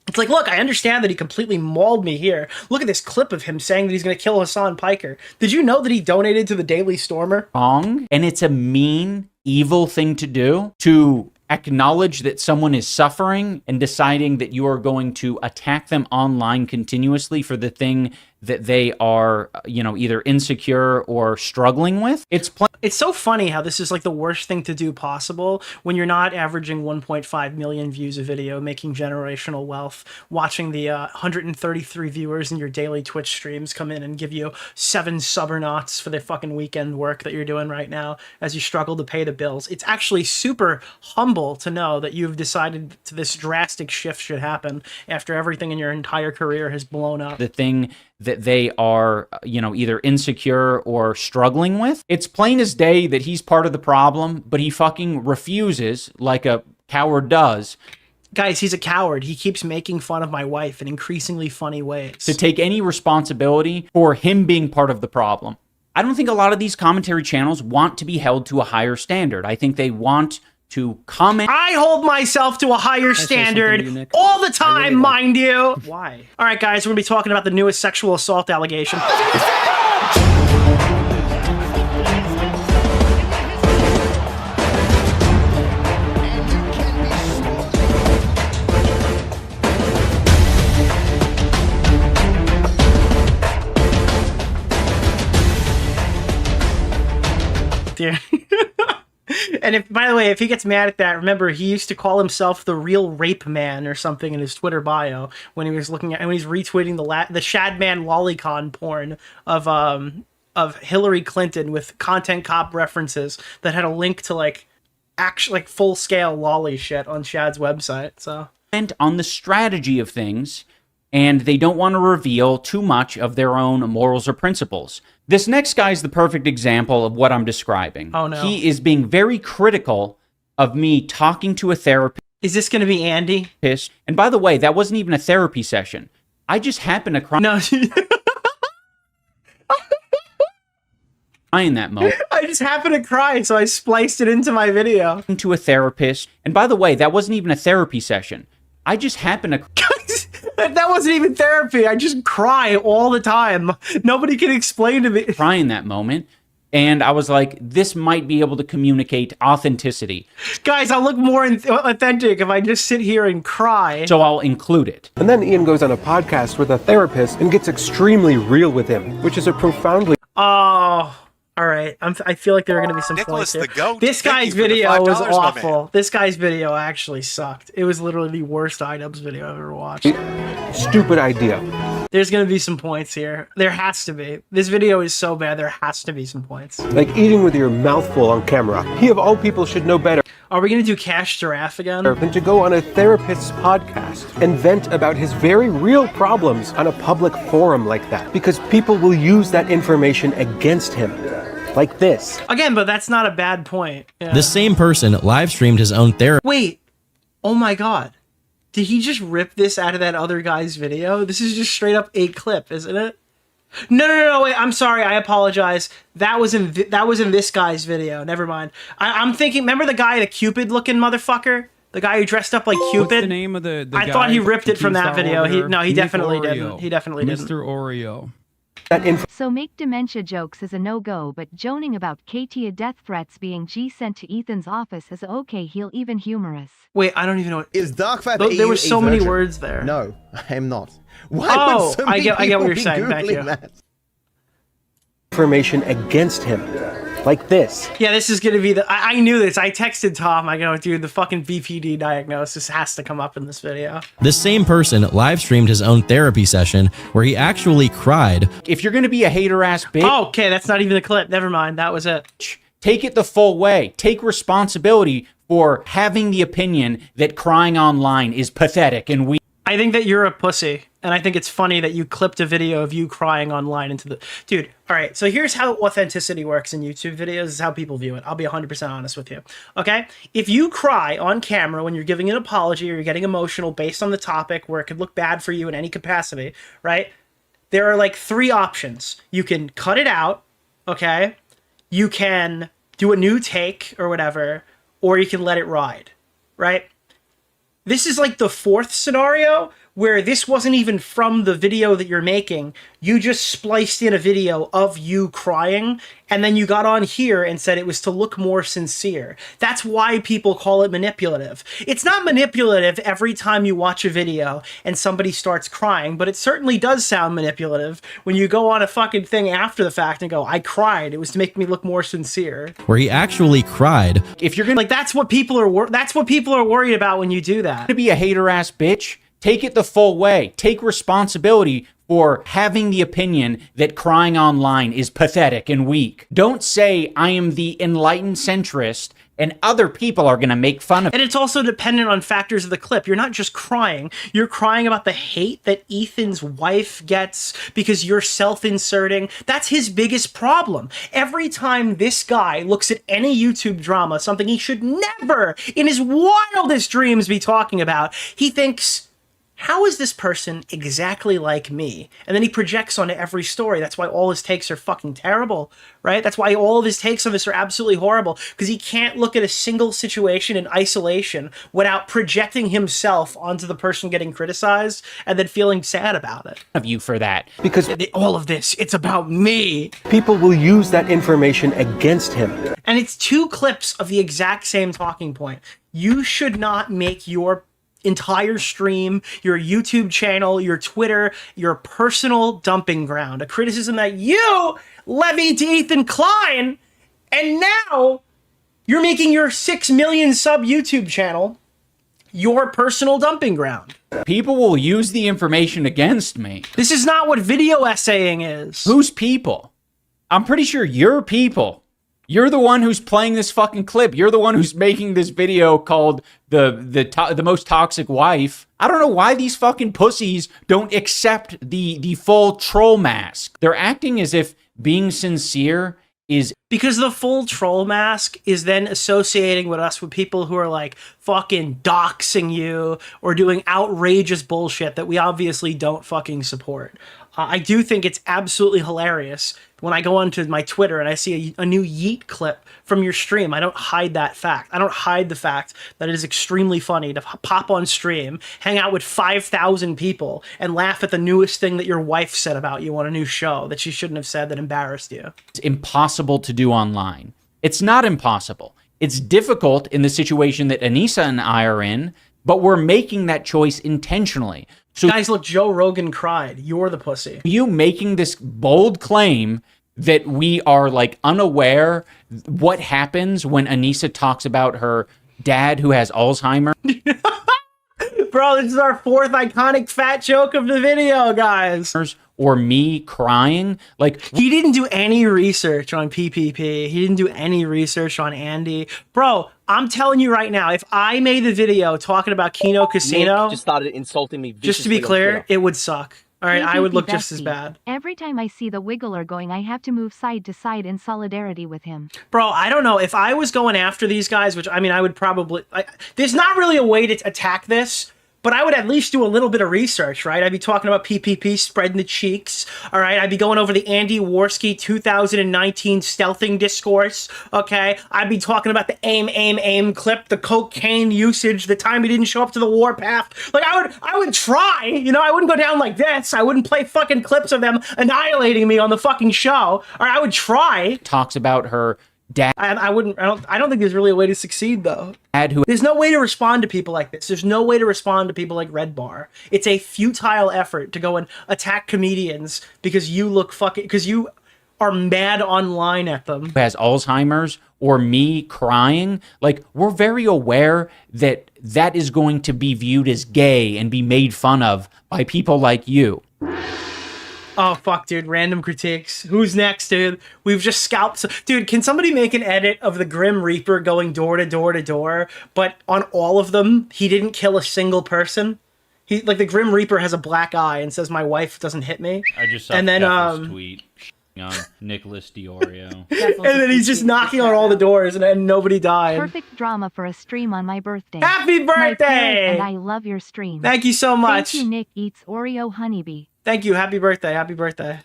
It's like, look, I understand that he completely mauled me here. Look at this clip of him saying that he's going to kill Hassan Piker. Did you know that he donated to the Daily Stormer? Wrong. And it's a mean, evil thing to do, to acknowledge that someone is suffering and deciding that you are going to attack them online continuously for the thing that they are, either insecure or struggling with. It's so funny how this is like the worst thing to do possible when you're not averaging 1.5 million views a video, making generational wealth, watching the 133 viewers in your daily Twitch streams come in and give you 7 subbernauts for the fucking weekend work that you're doing right now as you struggle to pay the bills. It's actually super humble to know that you've decided this drastic shift should happen after everything in your entire career has blown up. The thing that they are, either insecure or struggling with. It's plain as day that he's part of the problem, but he fucking refuses, like a coward does. Guys, he's a coward. He keeps making fun of my wife in increasingly funny ways. To take any responsibility for him being part of the problem. I don't think a lot of these commentary channels want to be held to a higher standard. I think they want to comment. I hold myself to a higher standard all the time, mind you. Why? All right, guys, we're going to be talking about the newest sexual assault allegation. And if, by the way, if he gets mad at that, remember he used to call himself the real rape man or something in his Twitter bio when he was looking at, when he's retweeting the Shadman lolicon porn of Hillary Clinton with content cop references that had a link to like actually like full scale lolly shit on Shad's website. So on the strategy of things, and they don't want to reveal too much of their own morals or principles. This next guy is the perfect example of what I'm describing. Oh no. He is being very critical of me talking to a therapist. Is this going to be Andy? And by the way, that wasn't even a therapy session. I just happened to cry. No. In that moment. I just happened to cry, so I spliced it into my video. To a therapist. And by the way, that wasn't even a therapy session. I just happened to... That wasn't even therapy. I just cry all the time. Nobody can explain to me. Cry in that moment. And I was like, this might be able to communicate authenticity. Guys, I'll look more authentic if I just sit here and cry. So I'll include it. And then Ian goes on a podcast with a therapist and gets extremely real with him, which is a profoundly... Oh... All right, I feel like there are going to be some Nicholas points the here. Goat, this guy's thank you for the video was $5, my awful. This guy's video actually sucked. It was literally the worst iDubbbz's video I've ever watched. Stupid idea. There's going to be some points here. There has to be. This video is so bad, there has to be some points. Like eating with your mouth full on camera. He of all people should know better. Are we going to do Cash Giraffe again? Than to go on a therapist's podcast and vent about his very real problems on a public forum like that. Because people will use that information against him. Like this. Again, but that's not a bad point. Yeah. The same person live streamed his own therapy. Wait. Oh my god. Did he just rip this out of that other guy's video? This is just straight up a clip, isn't it? No, wait, I'm sorry, I apologize. That was in this guy's video. Never mind. I'm thinking, remember the guy, the Cupid looking motherfucker? The guy who dressed up like Cupid? What's the name of the I guy thought he ripped it from that Star video. Orbiter? He definitely Nick didn't. He definitely didn't. Mr. Oreo. So make dementia jokes is a no-go, but joning about Katia death threats being sent to Ethan's office is okay. He'll even humorous. Wait, I don't even know what is Dark Fab. There were so many words there. No, I am not. Why would so many I get what you're saying. Thank you. That? Information against him. Like this. Yeah, this is gonna be the... I knew this. I texted Tom. I go, dude, the fucking BPD diagnosis has to come up in this video. The same person live streamed his own therapy session where he actually cried. If you're gonna be a hater-ass bitch... Oh, okay, that's not even the clip. Never mind. That was it. Take it the full way. Take responsibility for having the opinion that crying online is pathetic and weak. I think that you're a pussy, and I think it's funny that you clipped a video of you crying online into the... Dude, all right, so here's how authenticity works in YouTube videos. This is how people view it. I'll be 100% honest with you, okay? If you cry on camera when you're giving an apology or you're getting emotional based on the topic where it could look bad for you in any capacity, right? There are like 3 options. You can cut it out, okay? You can do a new take or whatever, or you can let it ride, right? This is like the 4th scenario where this wasn't even from the video that you're making. You just spliced in a video of you crying, and then you got on here and said it was to look more sincere. That's why people call it manipulative. It's not manipulative every time you watch a video and somebody starts crying, but it certainly does sound manipulative when you go on a fucking thing after the fact and go, I cried. It was to make me look more sincere. Where he actually cried. If you're gonna... Like, that's what people are worried about when you do that. To be a hater-ass bitch, take it the full way. Take responsibility for having the opinion that crying online is pathetic and weak. Don't say I am the enlightened centrist and other people are going to make fun of it. And it's also dependent on factors of the clip. You're not just crying. You're crying about the hate that Ethan's wife gets because you're self-inserting. That's his biggest problem. Every time this guy looks at any YouTube drama, something he should never in his wildest dreams be talking about, he thinks, how is this person exactly like me? And then he projects onto every story. That's why all his takes are fucking terrible, right? That's why all of his takes on this are absolutely horrible, because he can't look at a single situation in isolation without projecting himself onto the person getting criticized and then feeling sad about it. Of you for that. Because all of this, it's about me. People will use that information against him. And it's 2 clips of the exact same talking point. You should not make your entire stream, your YouTube channel, your Twitter, your personal dumping ground. A criticism that you levied to Ethan Klein, and now You're making your 6 million sub YouTube channel your personal dumping ground. People will use the information against me. This is not what video essaying is. Who's people? I'm pretty sure you're people. You're the one who's playing this fucking clip. You're the one who's making this video called the most toxic wife. I don't know why these fucking pussies don't accept the full troll mask. They're acting as if being sincere is because the full troll mask is then associating with us with people who are like fucking doxing you or doing outrageous bullshit that we obviously don't fucking support. I do think it's absolutely hilarious when I go onto my Twitter and I see a new Yeet clip from your stream. I don't hide that fact. I don't hide the fact that it is extremely funny to pop on stream, hang out with 5,000 people, and laugh at the newest thing that your wife said about you on a new show that she shouldn't have said that embarrassed you. It's impossible to do online. It's not impossible. It's difficult in the situation that Anissa and I are in, but we're making that choice intentionally. So guys, look, Joe Rogan cried. You're the pussy. You making this bold claim that we are like unaware what happens when Anissa talks about her dad who has Alzheimer's. Bro, this is our 4th iconic fat joke of the video, guys. Or me crying. Like, he didn't do any research on PPP. He didn't do any research on Andy. Bro, I'm telling you right now, if I made the video talking about Kino Casino, Nick just started insulting me viciously. Just to be clear, it would suck. All right, I would look bestie. just as bad. Every time I see the wiggler going, I have to move side to side in solidarity with him. Bro, I don't know. If I was going after these guys, which, I mean, I would probably... there's not really a way to attack this, but I would at least do a little bit of research, right? I'd be talking about PPP, spreading the cheeks, all right? I'd be going over the Andy Worski 2019 stealthing discourse, okay? I'd be talking about the aim clip, the cocaine usage, the time he didn't show up to the warpath. Like, I would try, you know? I wouldn't go down like this. I wouldn't play fucking clips of them annihilating me on the fucking show. Or I would try. Talks about her dad. I don't think there's really a way to succeed though. Who There's no way to respond to people like this. There's no way to respond to people like Red Bar. It's a futile effort to go and attack comedians because you look fucking, because you are mad online at them. Who has Alzheimer's, or me crying. Like, we're very aware that that is going to be viewed as gay and be made fun of by people like you. Oh, fuck, dude. Random critiques. Who's next, dude? We've just scalped... Dude, can somebody make an edit of the Grim Reaper going door to door to door, but on all of them, he didn't kill a single person? He, like, the Grim Reaper has a black eye and says, my wife doesn't hit me. I just saw and then, tweet on Nicholas DeOrio. And then he's just knocking on all the doors and nobody died. Perfect drama for a stream on my birthday. Happy My birthday! parents and I love your stream. Thank you so much. Thank you, Nick Eats Oreo Honeybee. Thank you. Happy birthday. Happy birthday.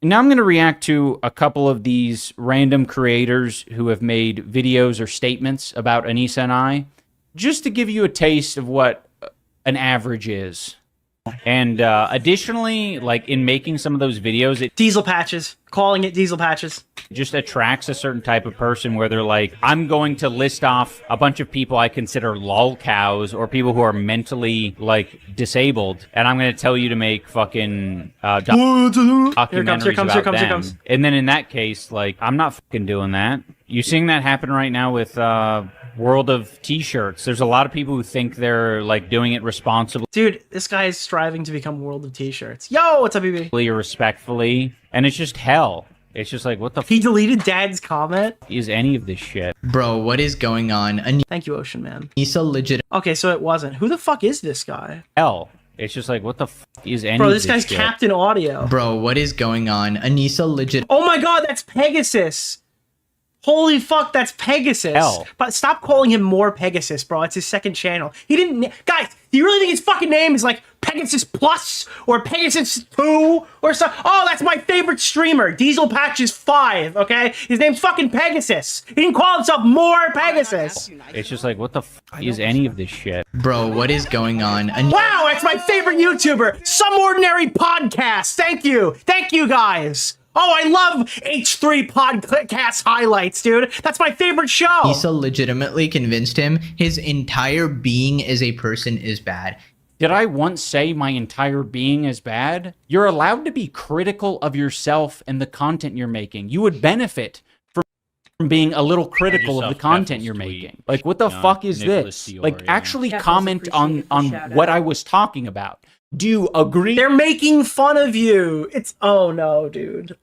Now I'm going to react to a couple of these random creators who have made videos or statements about Anissa and I, just to give you a taste of what an average is. And additionally, like in making some of those videos, it diesel patches, calling it diesel patches, just attracts a certain type of person where they're like, I'm going to list off a bunch of people I consider lol cows or people who are mentally like disabled, and I'm going to tell you to make fucking documentaries about them. And then in that case, like, I'm not fucking doing that. You seeing that happen right now with World of T-shirts? There's a lot of people who think they're like doing it responsibly. Dude, this guy is striving to become World of T-shirts. Yo, what's up, BB? Respectfully, and it's just hell. It's just like, what the? He deleted Dad's comment. Is any of this shit, bro? What is going on? Thank you, Ocean Man. He's so legit. Okay, so it wasn't. Who the fuck is this guy? Hell. It's just like, what the f is any Bro, of this guy's shit? Captain Audio. Bro, what is going on? Anissa legit. Oh my god, that's Pegasus. Holy fuck, that's Pegasus. Hell. But stop calling him more Pegasus, bro. It's his second channel. He didn't... Guys, do you really think his fucking name is like Pegasus Plus or Pegasus 2 or something? Oh, that's my favorite streamer. Diesel Patches 5, okay? His name's fucking Pegasus. He didn't call himself more Pegasus. It's just like, what the f is any of this shit? Bro, what is going on? Wow, that's my favorite YouTuber. Some Ordinary Podcast. Thank you. Thank you, guys. Oh, I love H3 podcast highlights, dude. That's my favorite show. Anissa legitimately convinced him his entire being as a person is bad. Did I once say my entire being is bad? You're allowed to be critical of yourself and the content you're making. You would benefit from... from being a little critical of yourself the content Kevin's you're tweet. making. Like, what the fuck is Nicholas this? Like, DeOrio. actually Kevin's comment on what I was talking about. Do you agree? They're making fun of you. It's oh no, dude.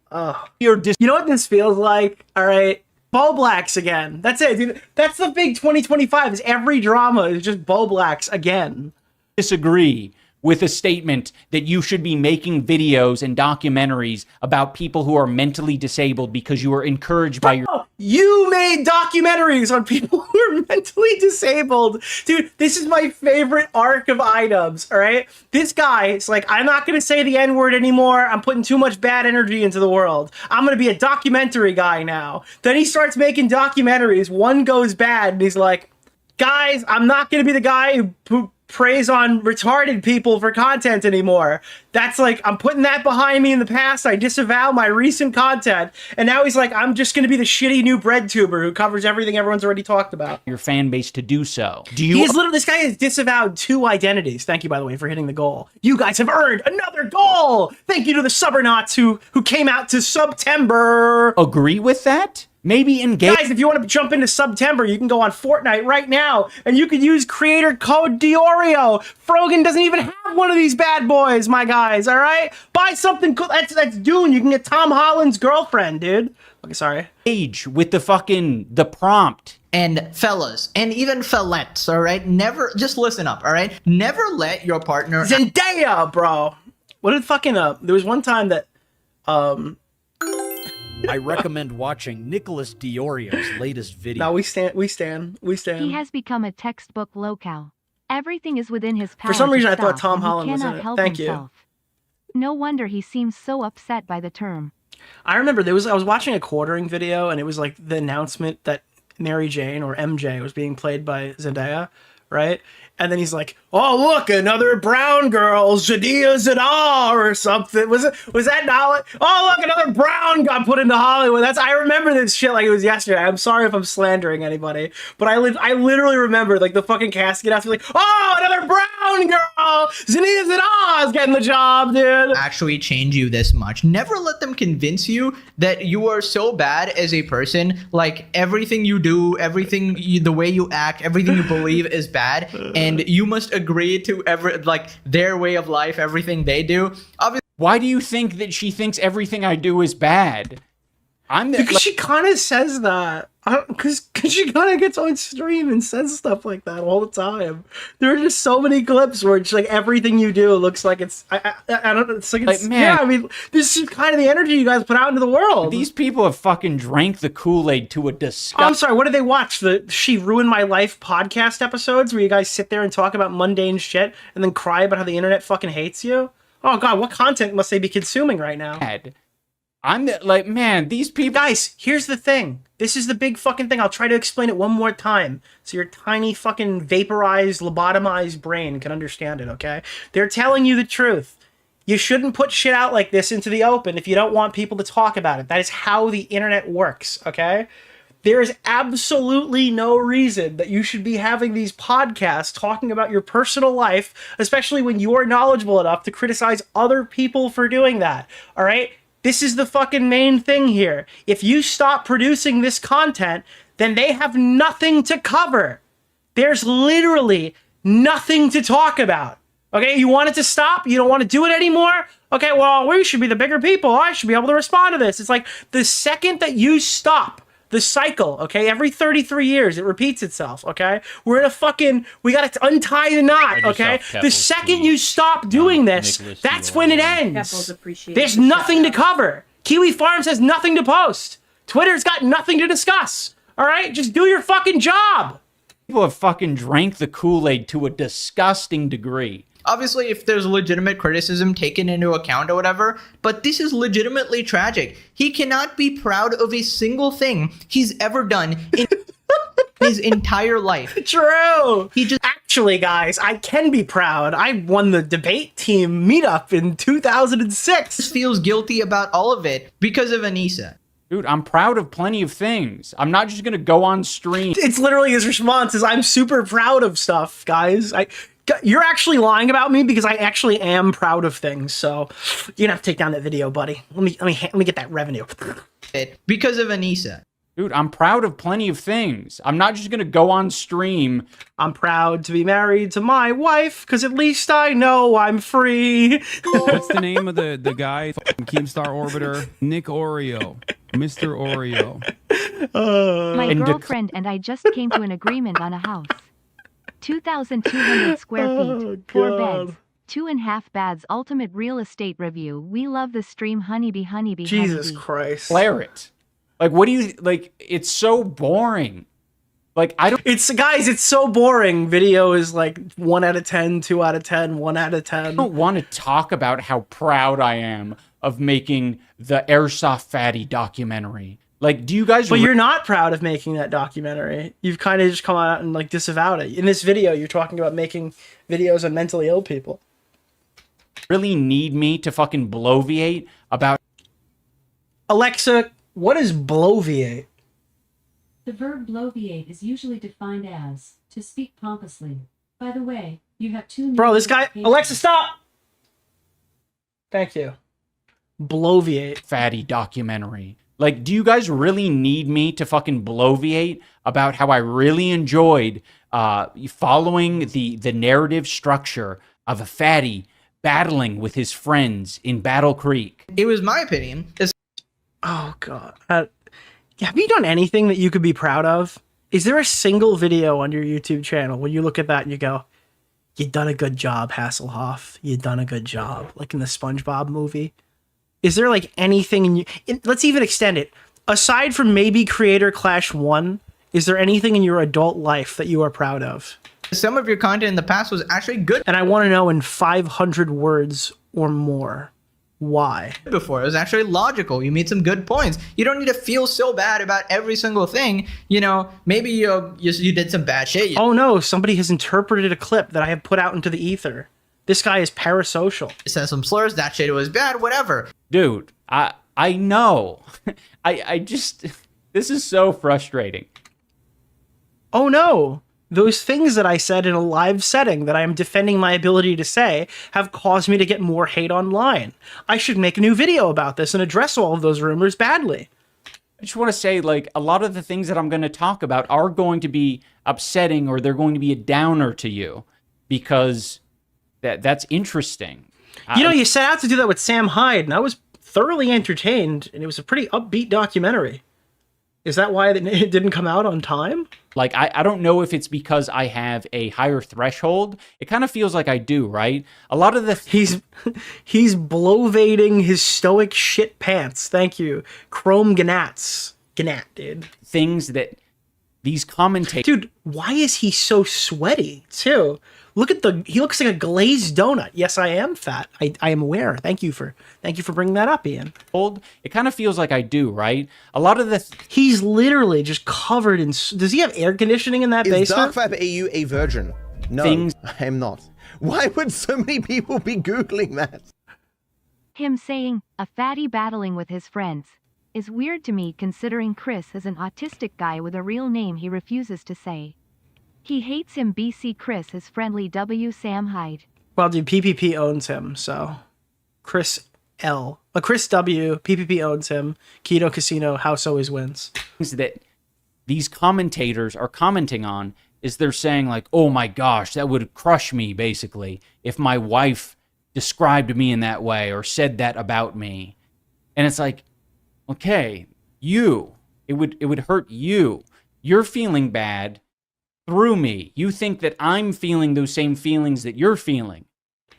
You know what this feels like? All right. Bo Blacks again. That's it, dude. That's the big 2025 is every drama is just Bo Blacks again. Disagree with a statement that you should be making videos and documentaries about people who are mentally disabled because you are encouraged by your... You made documentaries on people who are mentally disabled. Dude, this is my favorite arc of iDubbbz, all right? This guy is like, I'm not going to say the N-word anymore. I'm putting too much bad energy into the world. I'm going to be a documentary guy now. Then he starts making documentaries. One goes bad, and he's like, guys, I'm not going to be the guy who preys on retarded people for content anymore. That's like, I'm putting that behind me in the past. I disavow my recent content. And now he's like, I'm just going to be the shitty new bread tuber who covers everything everyone's already talked about. Your fan base to do so. Do you... He's literally, this guy has disavowed 2 identities. Thank you, by the way, for hitting the goal. You guys have earned another goal. Thank you to the Subbernauts who came out to September. Agree with that? Maybe engage. Guys, if you want to jump into September, you can go on Fortnite right now, and you can use creator code DeOrio. Frogan doesn't even have one of these bad boys, my guys, all right? Buy something cool. That's Dune. You can get Tom Holland's girlfriend, dude. Okay, sorry. Age with the prompt. And fellas, and even fellettes, all right? Never, just listen up, all right? Never let your partner... Zendaya, bro. What did fucking, there was one time that, I recommend watching Nicholas DeOrio's latest video. No, we stand. He has become a textbook locale. Everything is within his power. For some reason, to I thought stop, Tom and he Holland was in cannot it. help Thank himself. you. No wonder he seems so upset by the term. I remember I was watching a quartering video, and it was like the announcement that Mary Jane or MJ was being played by Zendaya, right? And then he's like, "Oh, look, another brown girl, Zadia Zada or something." Was that not? Oh, look, another brown got put into Hollywood. I remember this shit like it was yesterday. I'm sorry if I'm slandering anybody, but I literally remember like the fucking casket after like, "Oh, another brown girl, Zadia Zada is getting the job, dude." Actually change you this much. Never let them convince you that you are so bad as a person. Like everything you do, the way you act, everything you believe is bad. And you must agree to their way of life, everything they do. Obviously, why do you think that she thinks everything I do is bad? Because she kind of says that. Because she kind of gets on stream and says stuff like that all the time. There are just so many clips where it's like everything you do looks like it's. I don't know. It's like it's, man, yeah. I mean, this is kind of the energy you guys put out into the world. These people have fucking drank the Kool-Aid to a disgust. I'm sorry. What did they watch? The She Ruined My Life podcast episodes where you guys sit there and talk about mundane shit and then cry about how the internet fucking hates you? Oh god, what content must they be consuming right now? I'm like, man, these people... Guys, here's the thing. This is the big fucking thing. I'll try to explain it one more time so your tiny fucking vaporized, lobotomized brain can understand it, okay? They're telling you the truth. You shouldn't put shit out like this into the open if you don't want people to talk about it. That is how the internet works, okay? There is absolutely no reason that you should be having these podcasts talking about your personal life, especially when you are knowledgeable enough to criticize other people for doing that, all right? This is the fucking main thing here. If you stop producing this content, then they have nothing to cover. There's literally nothing to talk about. Okay, you want it to stop? You don't want to do it anymore? Okay, well, we should be the bigger people. I should be able to respond to this. It's like the second that you stop the cycle, okay, every 33 years, it repeats itself, okay? We're in a fucking, we got to untie the knot, okay? The second you stop doing this, that's when it ends. There's nothing to cover. Kiwi Farms has nothing to post. Twitter's got nothing to discuss, all right? Just do your fucking job. People have fucking drank the Kool-Aid to a disgusting degree. Obviously, if there's legitimate criticism taken into account or whatever, but this is legitimately tragic. He cannot be proud of a single thing he's ever done in his entire life. True. Actually, guys, I can be proud. I won the debate team meetup in 2006. He feels guilty about all of it because of Anissa. Dude, I'm proud of plenty of things. I'm not just gonna go on stream. It's literally his response is, I'm super proud of stuff, guys. You're actually lying about me because I actually am proud of things. So you're gonna have to take down that video, buddy. Let me get that revenue. Because of Anissa. Dude, I'm proud of plenty of things. I'm not just gonna go on stream. I'm proud to be married to my wife, because at least I know I'm free. What's the name of the guy? Keemstar Orbiter? Nick Oreo. Mr. Oreo. My girlfriend and I just came to an agreement on a house. 2,200 square feet, 4 beds, 2.5 baths. Ultimate real estate review. We love the stream, honeybee, honeybee. Jesus honeybee. Christ. Flare it. Like, what do you like? It's so boring. Like, I don't. Guys, it's so boring. Video is like 1 out of 10, 2 out of 10, 1 out of 10. I don't want to talk about how proud I am of making the Airsoft Fatty documentary. Like, do you guys? But you're not proud of making that documentary. You've kind of just come out and like disavowed it. In this video, you're talking about making videos on mentally ill people. Really need me to fucking bloviate about? Alexa, what is bloviate? The verb bloviate is usually defined as to speak pompously. By the way, you have 2 Bro, this guy... Alexa, stop! Thank you. Bloviate. Fatty documentary. Like, do you guys really need me to fucking bloviate about how I really enjoyed following the narrative structure of a fatty battling with his friends in Battle Creek? It was my opinion. Oh, God. Have you done anything that you could be proud of? Is there a single video on your YouTube channel where you look at that and you go, you done a good job, Hasselhoff. You done a good job. Like in the SpongeBob movie. Is there like anything in you? Let's even extend it. Aside from maybe Creator Clash 1, is there anything in your adult life that you are proud of? Some of your content in the past was actually good. And I want to know in 500 words or more. Why? Before it was actually logical. You made some good points. You don't need to feel so bad about every single thing. You know, maybe you did some bad shit. Oh no, somebody has interpreted a clip that I have put out into the ether. This guy is parasocial. Said some slurs, that shit was bad, whatever. Dude, I know. I just, this is so frustrating. Oh no. Those things that I said in a live setting that I am defending my ability to say have caused me to get more hate online. I should make a new video about this and address all of those rumors badly. I just want to say, like, a lot of the things that I'm going to talk about are going to be upsetting, or they're going to be a downer to you, because that's interesting. You know, you set out to do that with Sam Hyde, and I was thoroughly entertained, and it was a pretty upbeat documentary. Is that why it didn't come out on time? Like, I don't know if it's because I have a higher threshold. It kind of feels like I do, right? A lot of the... He's blovating his stoic shit pants. Thank you. Chrome Gnats. Gnat, dude. Things that these commentators... Dude, why is he so sweaty, too? Look at he looks like a glazed donut. Yes, I am fat. I am aware. Thank you for bringing that up, Ian. It kind of feels like I do, right? A lot of the... He's literally just covered in... Does he have air conditioning in that basement? Is DarkFab EU a virgin? No, I am not. Why would so many people be Googling that? Him saying, a fatty battling with his friends, is weird to me considering Chris is an autistic guy with a real name he refuses to say. He hates him. BC Chris is friendly. W Sam Hyde. Well, dude, PPP owns him, so... Chris L. Chris W. PPP owns him. Keto Casino, house always wins. Things that these commentators are commenting on is they're saying, like, oh my gosh, that would crush me, basically, if my wife described me in that way or said that about me. And it's like, okay, it would hurt you. You're feeling bad through me. You think that I'm feeling those same feelings that you're feeling.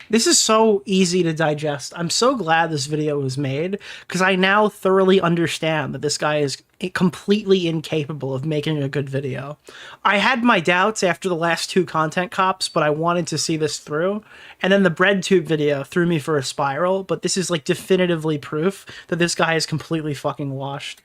This is so easy to digest. I'm so glad this video was made, because I now thoroughly understand that this guy is completely incapable of making a good video. I had my doubts after the last 2 content cops, but I wanted to see this through. And then the BreadTube video threw me for a spiral, but this is like definitively proof that this guy is completely fucking washed.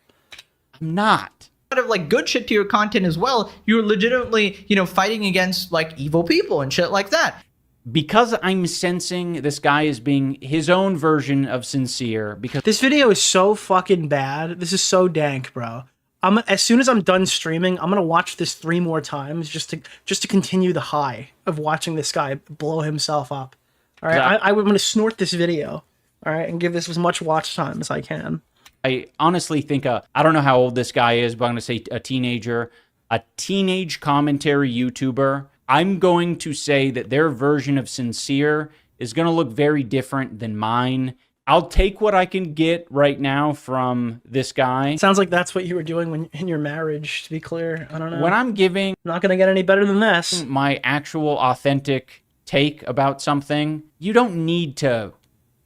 I'm not. Of like good shit to your content as well. You're legitimately, you know, fighting against like evil people and shit like that. Because I'm sensing this guy is being his own version of sincere. Because this video is so fucking bad. This is so dank, bro. As soon as I'm done streaming, I'm gonna watch this 3 more times just to continue the high of watching this guy blow himself up. All right, I'm gonna snort this video. All right, and give this as much watch time as I can. I honestly think I don't know how old this guy is, but I'm going to say a teenager, a teenage commentary YouTuber. I'm going to say that their version of sincere is going to look very different than mine. I'll take what I can get right now from this guy. Sounds like that's what you were doing when in your marriage, to be clear. I don't know. When I'm giving... Not going to get any better than this. My actual authentic take about something, you don't need to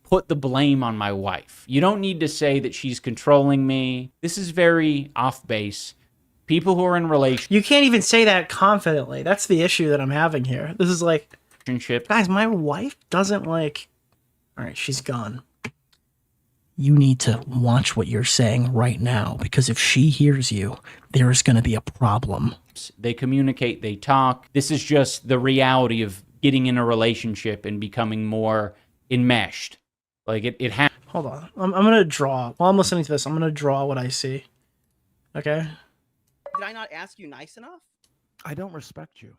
put the blame on my wife. You don't need to say that she's controlling me. This is very off base. People who are in relationships... You can't even say that confidently. That's the issue that I'm having here. This is like... Guys, my wife doesn't like... All right, she's gone. You need to watch what you're saying right now, because if she hears you, there is going to be a problem. They communicate, they talk. This is just the reality of getting in a relationship and becoming more enmeshed. Like, it happens. Hold on. I'm going to draw. While I'm listening to this, I'm going to draw what I see. Okay? Did I not ask you nice enough? I don't respect you.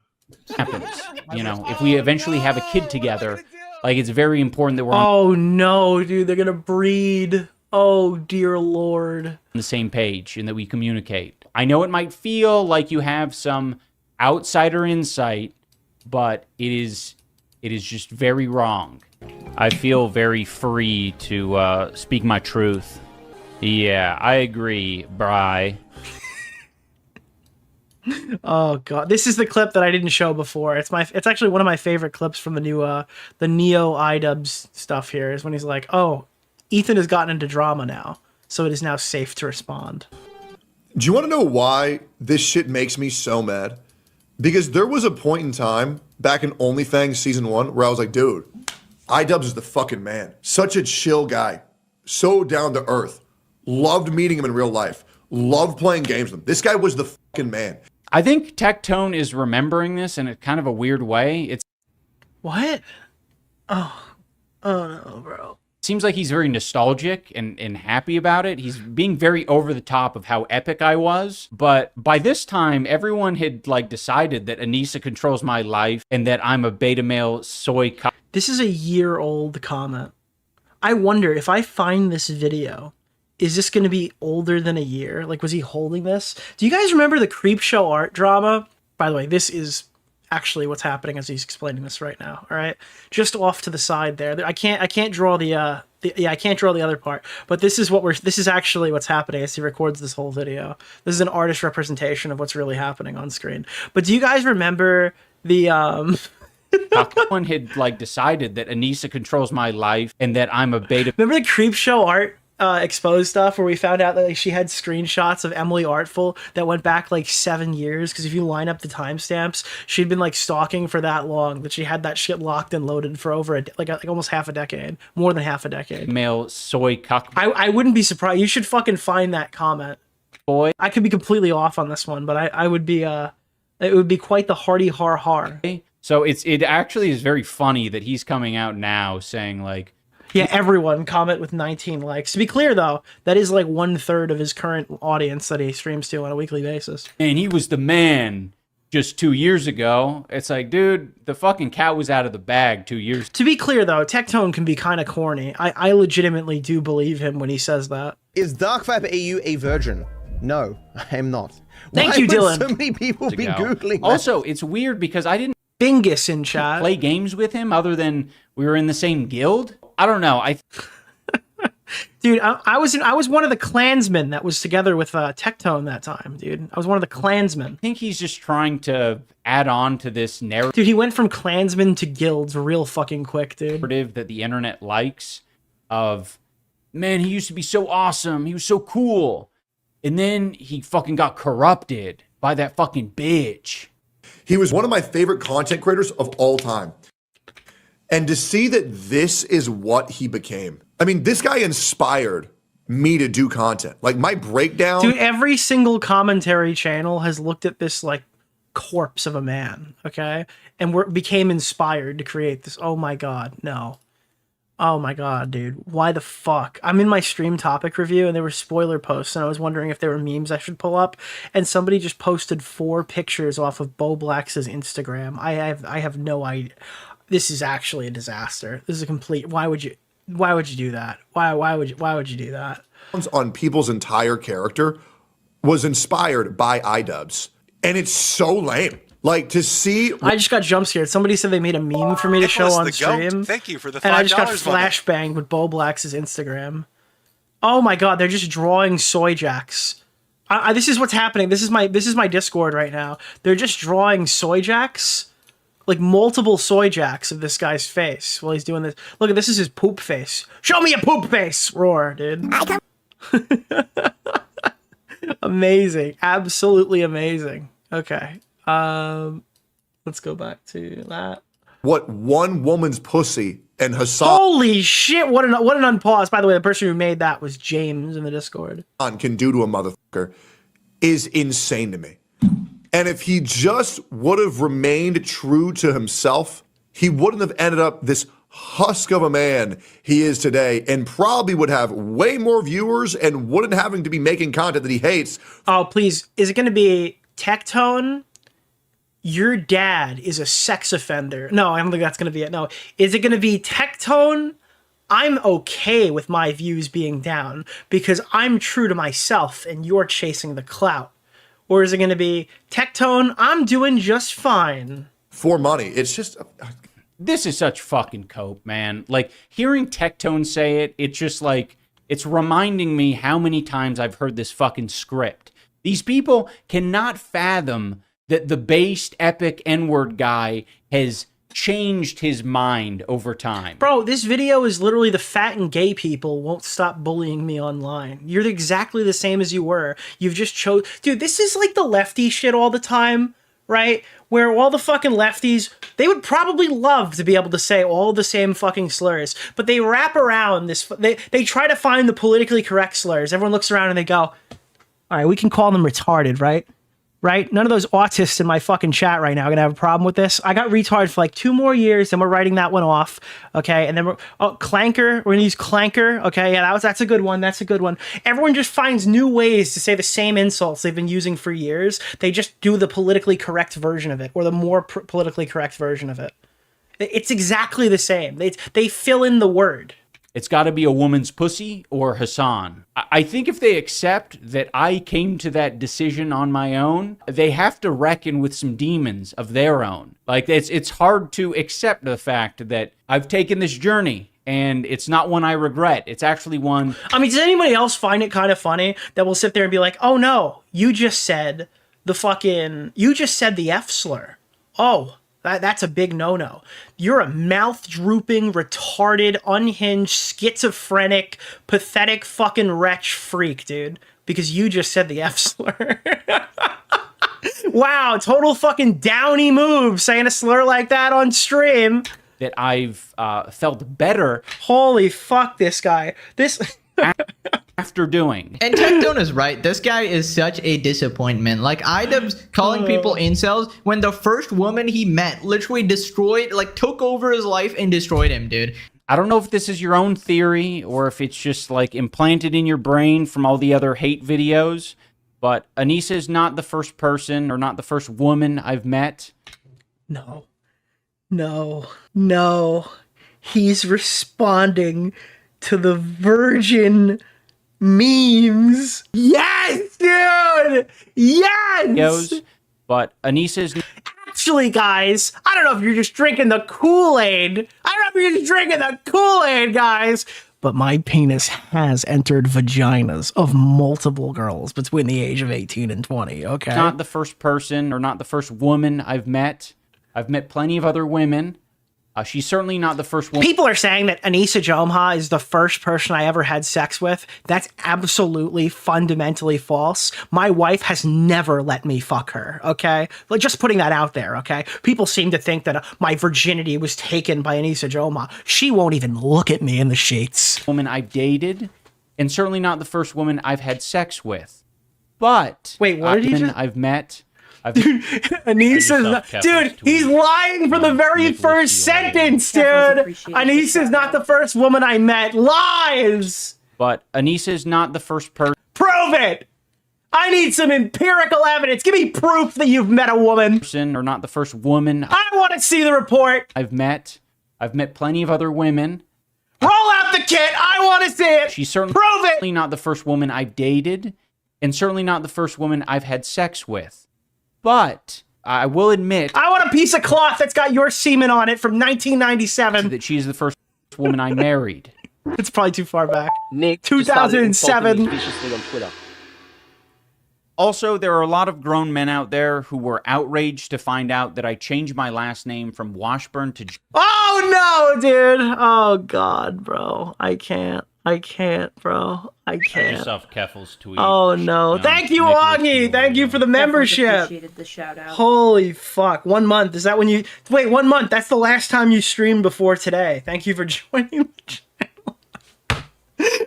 Happens. You know, if we eventually have a kid together, like, it's very important that we're Oh no, dude, they're gonna breed. Oh dear Lord. On the same page and that we communicate. I know it might feel like you have some outsider insight, but it is just very wrong. I feel very free to speak my truth. Yeah, I agree, Bri. Oh god, this is the clip that I didn't show before. It's actually one of my favorite clips from the new the Neo iDubbbz's stuff here, is when he's like, "Oh, Ethan has gotten into drama now, so it is now safe to respond." Do you want to know why this shit makes me so mad? Because there was a point in time back in OnlyFans season 1 where I was like, dude, iDubbbz is the fucking man. Such a chill guy. So down to earth. Loved meeting him in real life. Loved playing games with him. This guy was the fucking man. I think Tectone is remembering this in a kind of a weird way. It's what? Oh no, bro. Seems like he's very nostalgic and happy about it. He's being very over the top of how epic I was. But by this time, everyone had like decided that Anissa controls my life and that I'm a beta male soy. This is a year-old comment. I wonder if I find this video, is this going to be older than a year? Like, was he holding this? Do you guys remember the Creepshow art drama? By the way, this is actually what's happening as he's explaining this right now. All right, just off to the side there. I can't draw I can't draw the other part. But this is actually what's happening as he records this whole video. This is an artist representation of what's really happening on screen. But do you guys remember the Someone had like decided that Anissa controls my life and that I'm a beta. Remember the Creepshow art exposed stuff where we found out that like, she had screenshots of Emily Artful that went back like 7 years, because if you line up the timestamps, she'd been like stalking for that long that she had that shit locked and loaded for over like almost half a decade, more than half a decade. Male soy cuck. I wouldn't be surprised. You should fucking find that comment. Boy, I could be completely off on this one, but I would be it would be quite the hearty har har. So it actually is very funny that he's coming out now saying like, yeah, everyone comment with 19 likes. To be clear, though, that is like 1/3 of his current audience that he streams to on a weekly basis. And he was the man just 2 years ago. It's like, dude, the fucking cat was out of the bag 2 years. To be clear, though, Tectone can be kind of corny. I legitimately do believe him when he says that. Is Dark Viper EU a virgin? No, I am not. Thank you, Dylan. So many people be Googling that? Also, it's weird because I didn't Bingus in chat play games with him other than we were in the same guild. I don't know. Dude, I was one of the clansmen that was together with Tectone that time, dude. I was one of the clansmen. I think he's just trying to add on to this narrative. Dude, he went from clansmen to guilds real fucking quick, dude. That the internet likes of, man, he used to be so awesome. He was so cool. And then he fucking got corrupted by that fucking bitch. He was one of my favorite content creators of all time. And to see that this is what he became. I mean, this guy inspired me to do content. Like my breakdown. Dude, every single commentary channel has looked at this like corpse of a man, okay? And became inspired to create this. Oh my God, no. Oh my God, dude. Why the fuck? I'm in my stream topic review and there were spoiler posts and I was wondering if there were memes I should pull up, and somebody just posted 4 pictures off of Bo Black's Instagram. I have no idea. This is actually a disaster. This is a complete. Why would you do that? Why would you do that? On people's entire character was inspired by iDubbbz. And it's so lame. Like, to see... I just got jump scared. Somebody said they made a meme for me to show on stream. Thank you for the $5 and I just got money. flashbanged with Bo Black's Instagram. Oh my god, they're just drawing soy jacks. This is what's happening. This is my Discord right now. They're just drawing soy jacks. Like multiple soy jacks of this guy's face while he's doing this. Look at this is his poop face. Show me a poop face! Roar, dude. Amazing. Absolutely amazing. Okay. Let's go back to that. What one woman's pussy and Hassan... Holy shit, what an unpause. By the way, the person who made that was James in the Discord. ...can do to a motherfucker is insane to me. And if he just would have remained true to himself, he wouldn't have ended up this husk of a man he is today, and probably would have way more viewers and wouldn't having to be making content that he hates. Oh, please. Is it going to be Tectone? Your dad is a sex offender. No, I don't think that's going to be it. No. Is it going to be Tectone? I'm okay with my views being down because I'm true to myself and you're chasing the clout. Or is it going to be Tectone? I'm doing just fine. For money. It's just... This is such fucking cope, man. Like, hearing Tectone say it, it's just like, it's reminding me how many times I've heard this fucking script. These people cannot fathom that the based epic N-word guy has changed his mind over time. Bro, this video is literally the fat and gay people won't stop bullying me online. You're exactly the same as you were. You've just chose... Dude, this is like the lefty shit all the time, right? Where all the fucking lefties, they would probably love to be able to say all the same fucking slurs, but they wrap around this... They try to find the politically correct slurs. Everyone looks around and they go, all right, we can call them retarded, right? Right? None of those autists in my fucking chat right now are gonna have a problem with this. I got retard for like 2 more years, then we're writing that one off. Okay, and then clanker. We're gonna use clanker. Okay, yeah, that's a good one. That's a good one. Everyone just finds new ways to say the same insults they've been using for years. They just do the politically correct version of it, or the more politically correct version of it. It's exactly the same. They fill in the word. It's got to be a woman's pussy or Hassan. I think if they accept that I came to that decision on my own, they have to reckon with some demons of their own. Like, it's hard to accept the fact that I've taken this journey and it's not one I regret. It's actually one... I mean, does anybody else find it kind of funny that will sit there and be like, oh no, you just said the F slur. Oh, that's a big no-no. You're a mouth-drooping, retarded, unhinged, schizophrenic, pathetic fucking wretch freak, dude. Because you just said the F slur. Wow, total fucking downy move saying a slur like that on stream. That I've felt better. Holy fuck, this guy. After doing. And Tectone is right. This guy is such a disappointment. Like, iDubbbz calling people incels when the first woman he met literally destroyed, like, took over his life and destroyed him, dude. I don't know if this is your own theory or if it's just, like, implanted in your brain from all the other hate videos, but Anissa is not the first person or not the first woman I've met. No. He's responding to the virgin memes. Yes, dude! Yes! But Anissa's... Actually, guys, I don't know if you're just drinking the Kool-Aid. Guys. But my penis has entered vaginas of multiple girls between the age of 18 and 20, okay? Not the first person or not the first woman I've met. I've met plenty of other women. She's certainly not the first woman. People are saying that Anissa Jomha is the first person I ever had sex with. That's absolutely fundamentally false. My wife has never let me fuck her, okay? Like, just putting that out there, okay? People seem to think that my virginity was taken by Anissa Jomha. She won't even look at me in the sheets. Woman I've dated, and certainly not the first woman I've had sex with. But... Wait, what did he just... I've met... Dude, Anissa's not, dude, he's lying for the very first sentence, dude. Anissa's not the first woman I met. Lies! But Anissa's not the first person. Prove it! I need some empirical evidence. Give me proof that you've met a woman. Or not the first woman. I want to see the report. I've met plenty of other women. Roll out the kit. I want to see it. She's certainly Prove it. not the first woman I've dated, and certainly not the first woman I've had sex with. But I will admit, I want a piece of cloth that's got your semen on it from 1997. that she's the first woman I married. It's probably too far back. Nick 2007. viciously on Twitter. Also, there are a lot of grown men out there who were outraged to find out that I changed my last name from Washburn to... Oh no, dude. Oh god, bro. I can't, bro. I can't. Yourself Keffel's tweet. Oh no. Thank you, Augie. Thank you for the membership. Appreciated the shout out. Holy fuck. 1 month. Is that when you... Wait, 1 month. That's the last time you streamed before today. Thank you for joining the channel.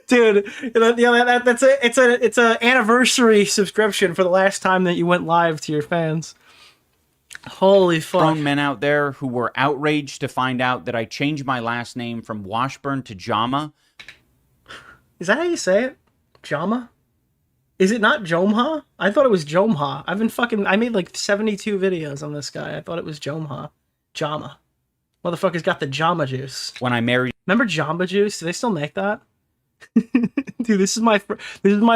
Dude, it's a anniversary subscription for the last time that you went live to your fans. Holy fuck. Grown men out there who were outraged to find out that I changed my last name from Washburn to Jama. Is that how you say it? Jama? Is it not Jomha? I thought it was Jomha. I made like 72 videos on this guy. I thought it was Jomha. Jama. Motherfucker's got the Jama juice. When I married... Remember Jamba Juice? Do they still make that? Dude, this is my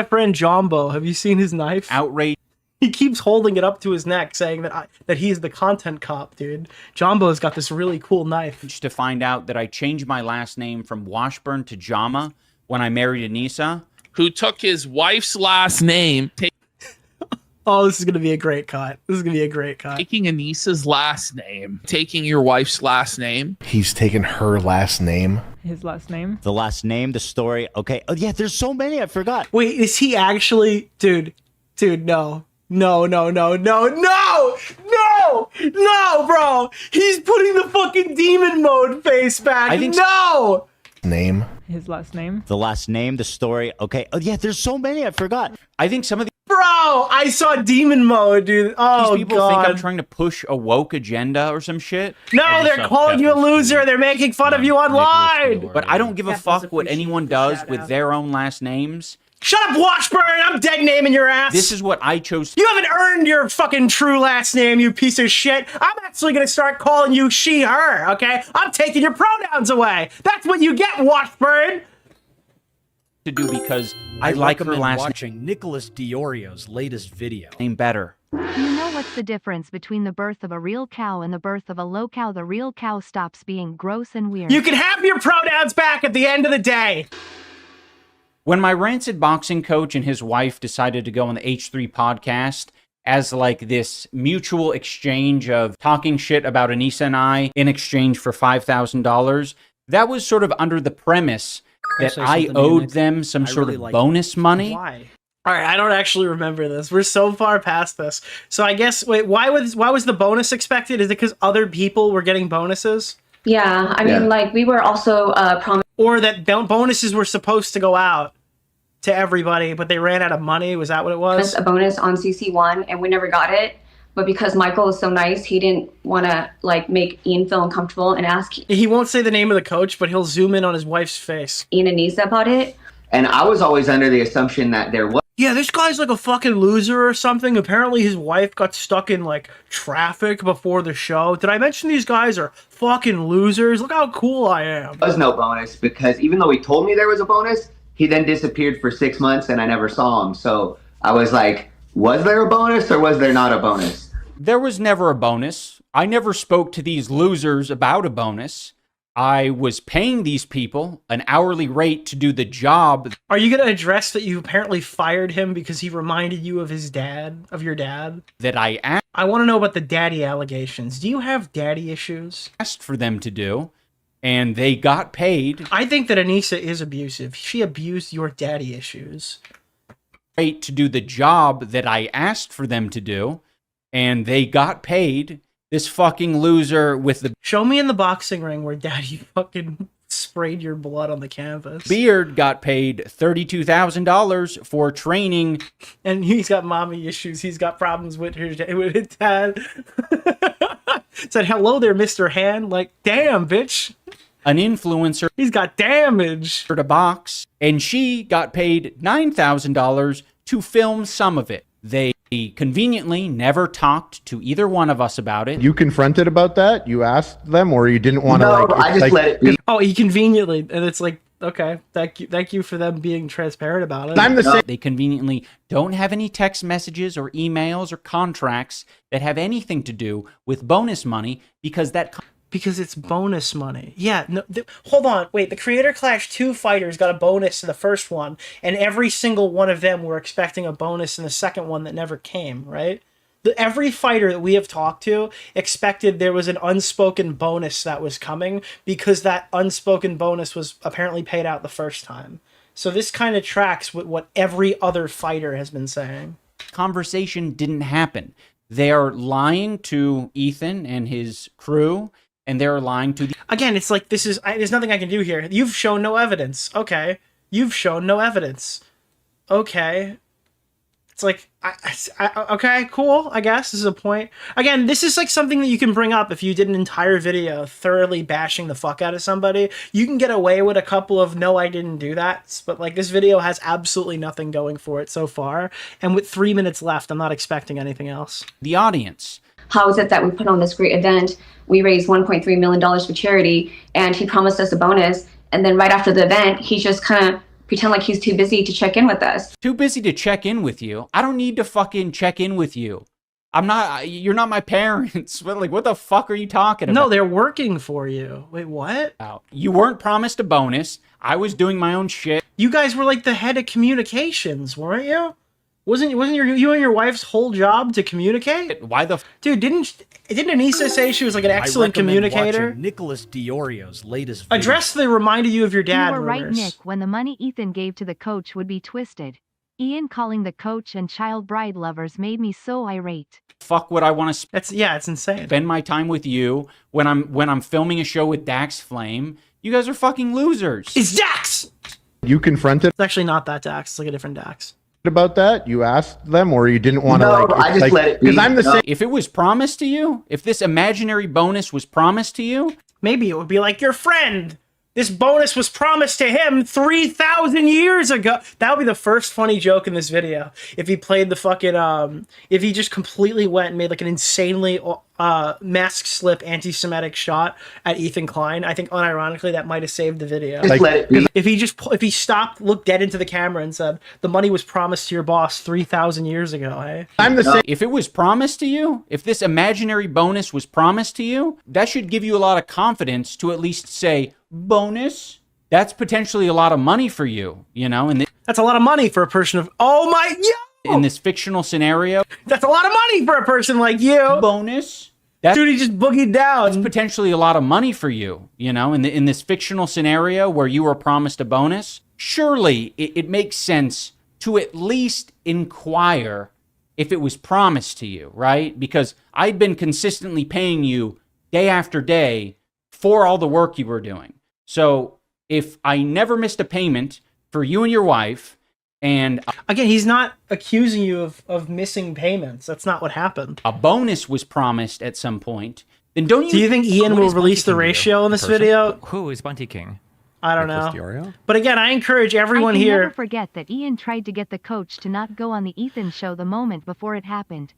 friend Jumbo. Have you seen his knife? Outrage. He keeps holding it up to his neck, saying that he's the content cop, dude. Jumbo's got this really cool knife. To find out that I changed my last name from Washburn to Jama when I married Anissa. Who took his wife's last name, Oh, this is gonna be a great cut. taking Anissa's last name, taking your wife's last name. He's taken her last name. His last name? The last name, the story. Okay. Oh, yeah, there's so many. I forgot. Wait, is he actually... Dude, no. No, bro! He's putting the fucking demon mode face back. I think no! Name. His last name? The last name, the story. Okay. Oh, yeah, there's so many. I forgot. I think some of the... Bro, I saw demon mode, dude. Oh, These people God. think I'm trying to push a woke agenda or some shit. No, they're calling you a loser. They're making fun of you online. But I don't give a fuck what anyone does with their own last names. Shut up, Washburn! I'm dead naming your ass. This is what I chose. You haven't earned your fucking true last name, you piece of shit. I'm actually gonna start calling you she, her, okay? I'm taking your pronouns away. That's what you get, Washburn. To do because I like her recommend last watching Nicholas DeOrio's latest video. name better. Do you know what's the difference between the birth of a real cow and the birth of a low cow? The real cow stops being gross and weird. You can have your pronouns back at the end of the day. When my rancid boxing coach and his wife decided to go on the H3 podcast as like this mutual exchange of talking shit about Anissa and I in exchange for $5,000, that was sort of under the premise that I owed them some sort of bonus money. Why? All right, I don't actually remember this. We're so far past this. So I guess, wait, why was the bonus expected? Is it because other people were getting bonuses? Yeah, I mean, like, we were also promised... Or that bonuses were supposed to go out to everybody, but they ran out of money? Was that what it was? A bonus on CC1, and we never got it. But because Michael is so nice, he didn't want to, like, make Ian feel uncomfortable and ask... He won't say the name of the coach, but he'll zoom in on his wife's face. Ian and Nisa about it. And I was always under the assumption that there was... Yeah, this guy's like a fucking loser or something. Apparently his wife got stuck in like traffic before the show. Did I mention these guys are fucking losers? Look how cool I am. There was no bonus because even though he told me there was a bonus, he then disappeared for 6 months and I never saw him. So I was like, was there a bonus or was there not a bonus? There was never a bonus. I never spoke to these losers about a bonus. I was paying these people an hourly rate to do the job. Are you going to address that you apparently fired him because he reminded you of his dad, of your dad? That I want to know about the daddy allegations. Do you have daddy issues? Asked for them to do, and they got paid. I think that Anissa is abusive. She abused your daddy issues. Rate to do the job that I asked for them to do, and they got paid. This fucking loser with the... Show me in the boxing ring where daddy fucking sprayed your blood on the canvas. Beard got paid $32,000 for training. And he's got mommy issues. He's got problems with his dad. Said, hello there, Mr. Hand. Like, damn, bitch. An influencer. He's got damage. To box. And she got paid $9,000 to film some of it. He conveniently never talked to either one of us about it. You confronted about that? You asked them, or you didn't want to No, I just let it be. Oh, he conveniently, and it's like, okay, thank you for them being transparent about it. I'm the same. They conveniently don't have any text messages or emails or contracts that have anything to do with bonus money because it's bonus money. Yeah, no, hold on, wait. The Creator Clash 2 fighters got a bonus in the first one, and every single one of them were expecting a bonus in the second one that never came, right? Every fighter that we have talked to expected there was an unspoken bonus that was coming because that unspoken bonus was apparently paid out the first time. So this kind of tracks with what every other fighter has been saying. Conversation didn't happen. They are lying to Ethan and his crew, and they're lying to the... Again, it's like, there's nothing I can do here. You've shown no evidence. Okay. You've shown no evidence. Okay. It's like, okay, cool, I guess. This is a point. Again, this is like something that you can bring up if you did an entire video thoroughly bashing the fuck out of somebody. You can get away with a couple of, no, I didn't do that. But like, this video has absolutely nothing going for it so far. And with 3 minutes left, I'm not expecting anything else. The audience. How is it that we put on this great event, we raised $1.3 million for charity, and he promised us a bonus, and then right after the event, he just kind of pretend like he's too busy to check in with us. Too busy to check in with you? I don't need to fucking check in with you. You're not my parents. Like, what the fuck are you talking about? No, they're working for you. Wait, what? You weren't promised a bonus. I was doing my own shit. You guys were like the head of communications, weren't you? Wasn't you and your wife's whole job to communicate? Why the dude? Didn't Anissa say she was like an excellent communicator? Nicholas DeOrio's latest video. Address the reminded you of your dad. You were right, rumors. Nick. When the money Ethan gave to the coach would be twisted. Ian calling the coach and child bride lovers made me so irate. Fuck what I want to. It's insane. Spend my time with you when I'm filming a show with Dax Flame. You guys are fucking losers. It's Dax. You confronted. It's actually not that Dax. It's like a different Dax. About that? You asked them, or you didn't want to No, I just let it be. Because I'm the same. If it was promised to you, if this imaginary bonus was promised to you, maybe it would be like your friend. This bonus was promised to him 3,000 years ago. That would be the first funny joke in this video. If he played the fucking, if he just completely went and made like an insanely mask slip anti-Semitic shot at Ethan Klein, I think unironically that might have saved the video. If he stopped, looked dead into the camera and said, the money was promised to your boss 3,000 years ago, eh? I'm the same. If it was promised to you, if this imaginary bonus was promised to you, that should give you a lot of confidence to at least say, bonus? That's potentially a lot of money for you, you know? And that's a lot of money for a person of, oh my, yo! In this fictional scenario. That's a lot of money for a person like you. Bonus? Dude, he just boogied down. That's potentially a lot of money for you, you know? In this fictional scenario where you were promised a bonus, surely it makes sense to at least inquire if it was promised to you, right? Because I'd been consistently paying you day after day for all the work you were doing. So if I never missed a payment for you and your wife, and again, he's not accusing you of missing payments. That's not what happened. A bonus was promised at some point, then don't you... Do you think Ian will release the ratio in this video? Who is Bunty King? I don't know. But again, I encourage everyone here... never forget that Ian tried to get the coach to not go on the Ethan show the moment before it happened.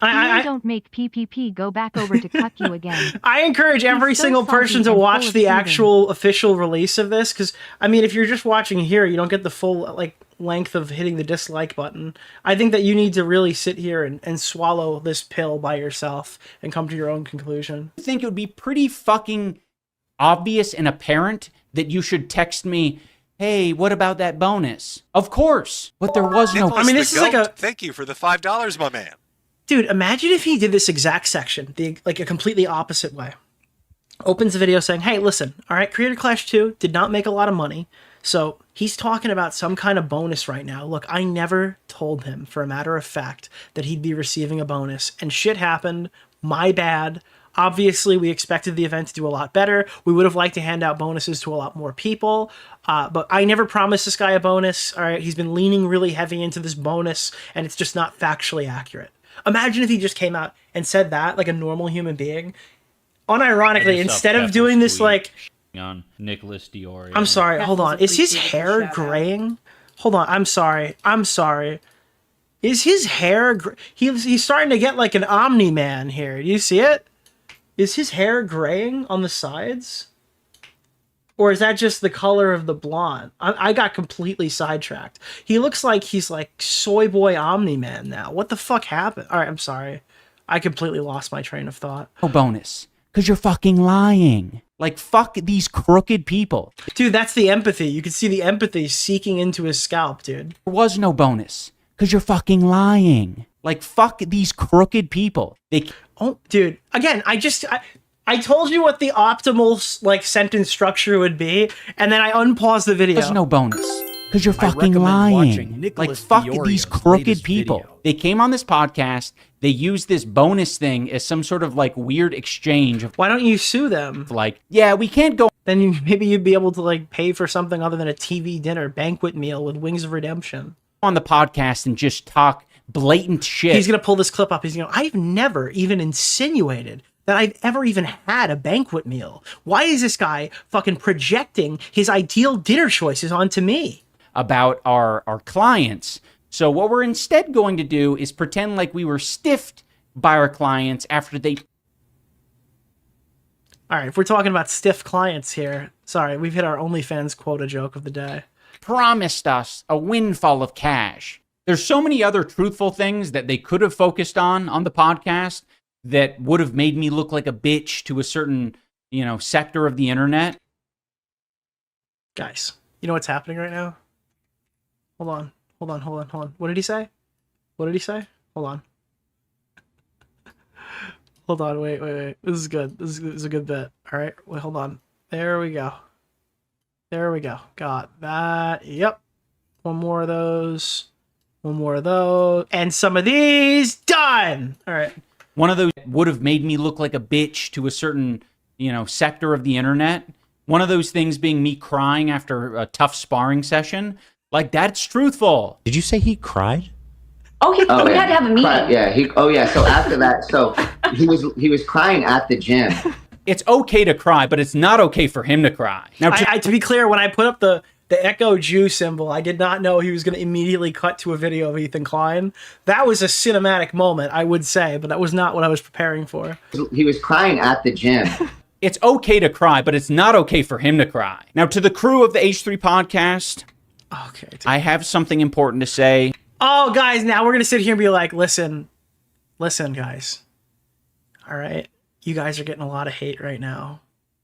I don't make PPP go back over to cuck you again. I encourage every single person to watch the actual official release of this, because, I mean, if you're just watching here, you don't get the full, like, length of hitting the dislike button. I think that you need to really sit here and swallow this pill by yourself and come to your own conclusion. I think it would be pretty fucking obvious and apparent that you should text me, hey, what about that bonus? Of course, but there was no... I mean, this is like a... Thank you for the $5, my man. Dude, imagine if he did this exact section, like a completely opposite way. Opens the video saying, hey, listen, all right, Creator Clash 2 did not make a lot of money, so he's talking about some kind of bonus right now. Look, I never told him, for a matter of fact, that he'd be receiving a bonus, and shit happened. My bad. Obviously, we expected the event to do a lot better. We would have liked to hand out bonuses to a lot more people, but I never promised this guy a bonus. All right, he's been leaning really heavy into this bonus, and it's just not factually accurate. Imagine if he just came out and said that like a normal human being. Unironically, instead of doing this like... On Nicholas DeOrio. I'm sorry, hold on. Is his hair graying? Hold on, I'm sorry. Is his hair... He's starting to get like an Omni-Man here. Do you see it? Is his hair graying on the sides? Or is that just the color of the blonde? I got completely sidetracked. He looks like he's like soy boy Omni-Man now. What the fuck happened? All right, I'm sorry. I completely lost my train of thought. No bonus. Because you're fucking lying. Like, fuck these crooked people. Dude, that's the empathy. You can see the empathy seeking into his scalp, dude. There was no bonus. Because you're fucking lying. Like, fuck these crooked people. Oh, dude. Again, I told you what the optimal, like, sentence structure would be, and then I unpaused the video. There's no bonus. Because you're fucking lying. Like, fuck these crooked people. They came on this podcast. They used this bonus thing as some sort of, like, weird exchange. Why don't you sue them? Like, yeah, we can't go. Then maybe you'd be able to, like, pay for something other than a TV dinner banquet meal with Wings of Redemption. On the podcast and just talk blatant shit. He's going to pull this clip up. He's going to, I've never even insinuated that I've ever even had a banquet meal. Why is this guy fucking projecting his ideal dinner choices onto me? About our clients. So what we're instead going to do is pretend like we were stiffed by our clients after they... All right, if we're talking about stiff clients here, sorry, we've hit our OnlyFans quota joke of the day. Promised us a windfall of cash. There's so many other truthful things that they could have focused on the podcast that would have made me look like a bitch to a certain, sector of the internet. Guys, you know what's happening right now? Hold on. What did he say? Hold on. Hold on, wait. This is good. This is a good bit. All right, wait, hold on. There we go. Got that. Yep. One more of those. And some of these. Done! All right. One of those would have made me look like a bitch to a certain, sector of the internet. One of those things being me crying after a tough sparring session. Like, that's truthful. Did you say he cried? Oh, we had to have a meeting. So after that, so he was crying at the gym. It's okay to cry, but it's not okay for him to cry. Now, to be clear, when I put up the Echo Jew symbol, I did not know he was going to immediately cut to a video of Ethan Klein. That was a cinematic moment, I would say, but that was not what I was preparing for. He was crying at the gym. It's okay to cry, but it's not okay for him to cry. Now, to the crew of the H3 podcast, okay, I have something important to say. Oh, guys, now we're going to sit here and be like, listen, guys. All right? You guys are getting a lot of hate right now,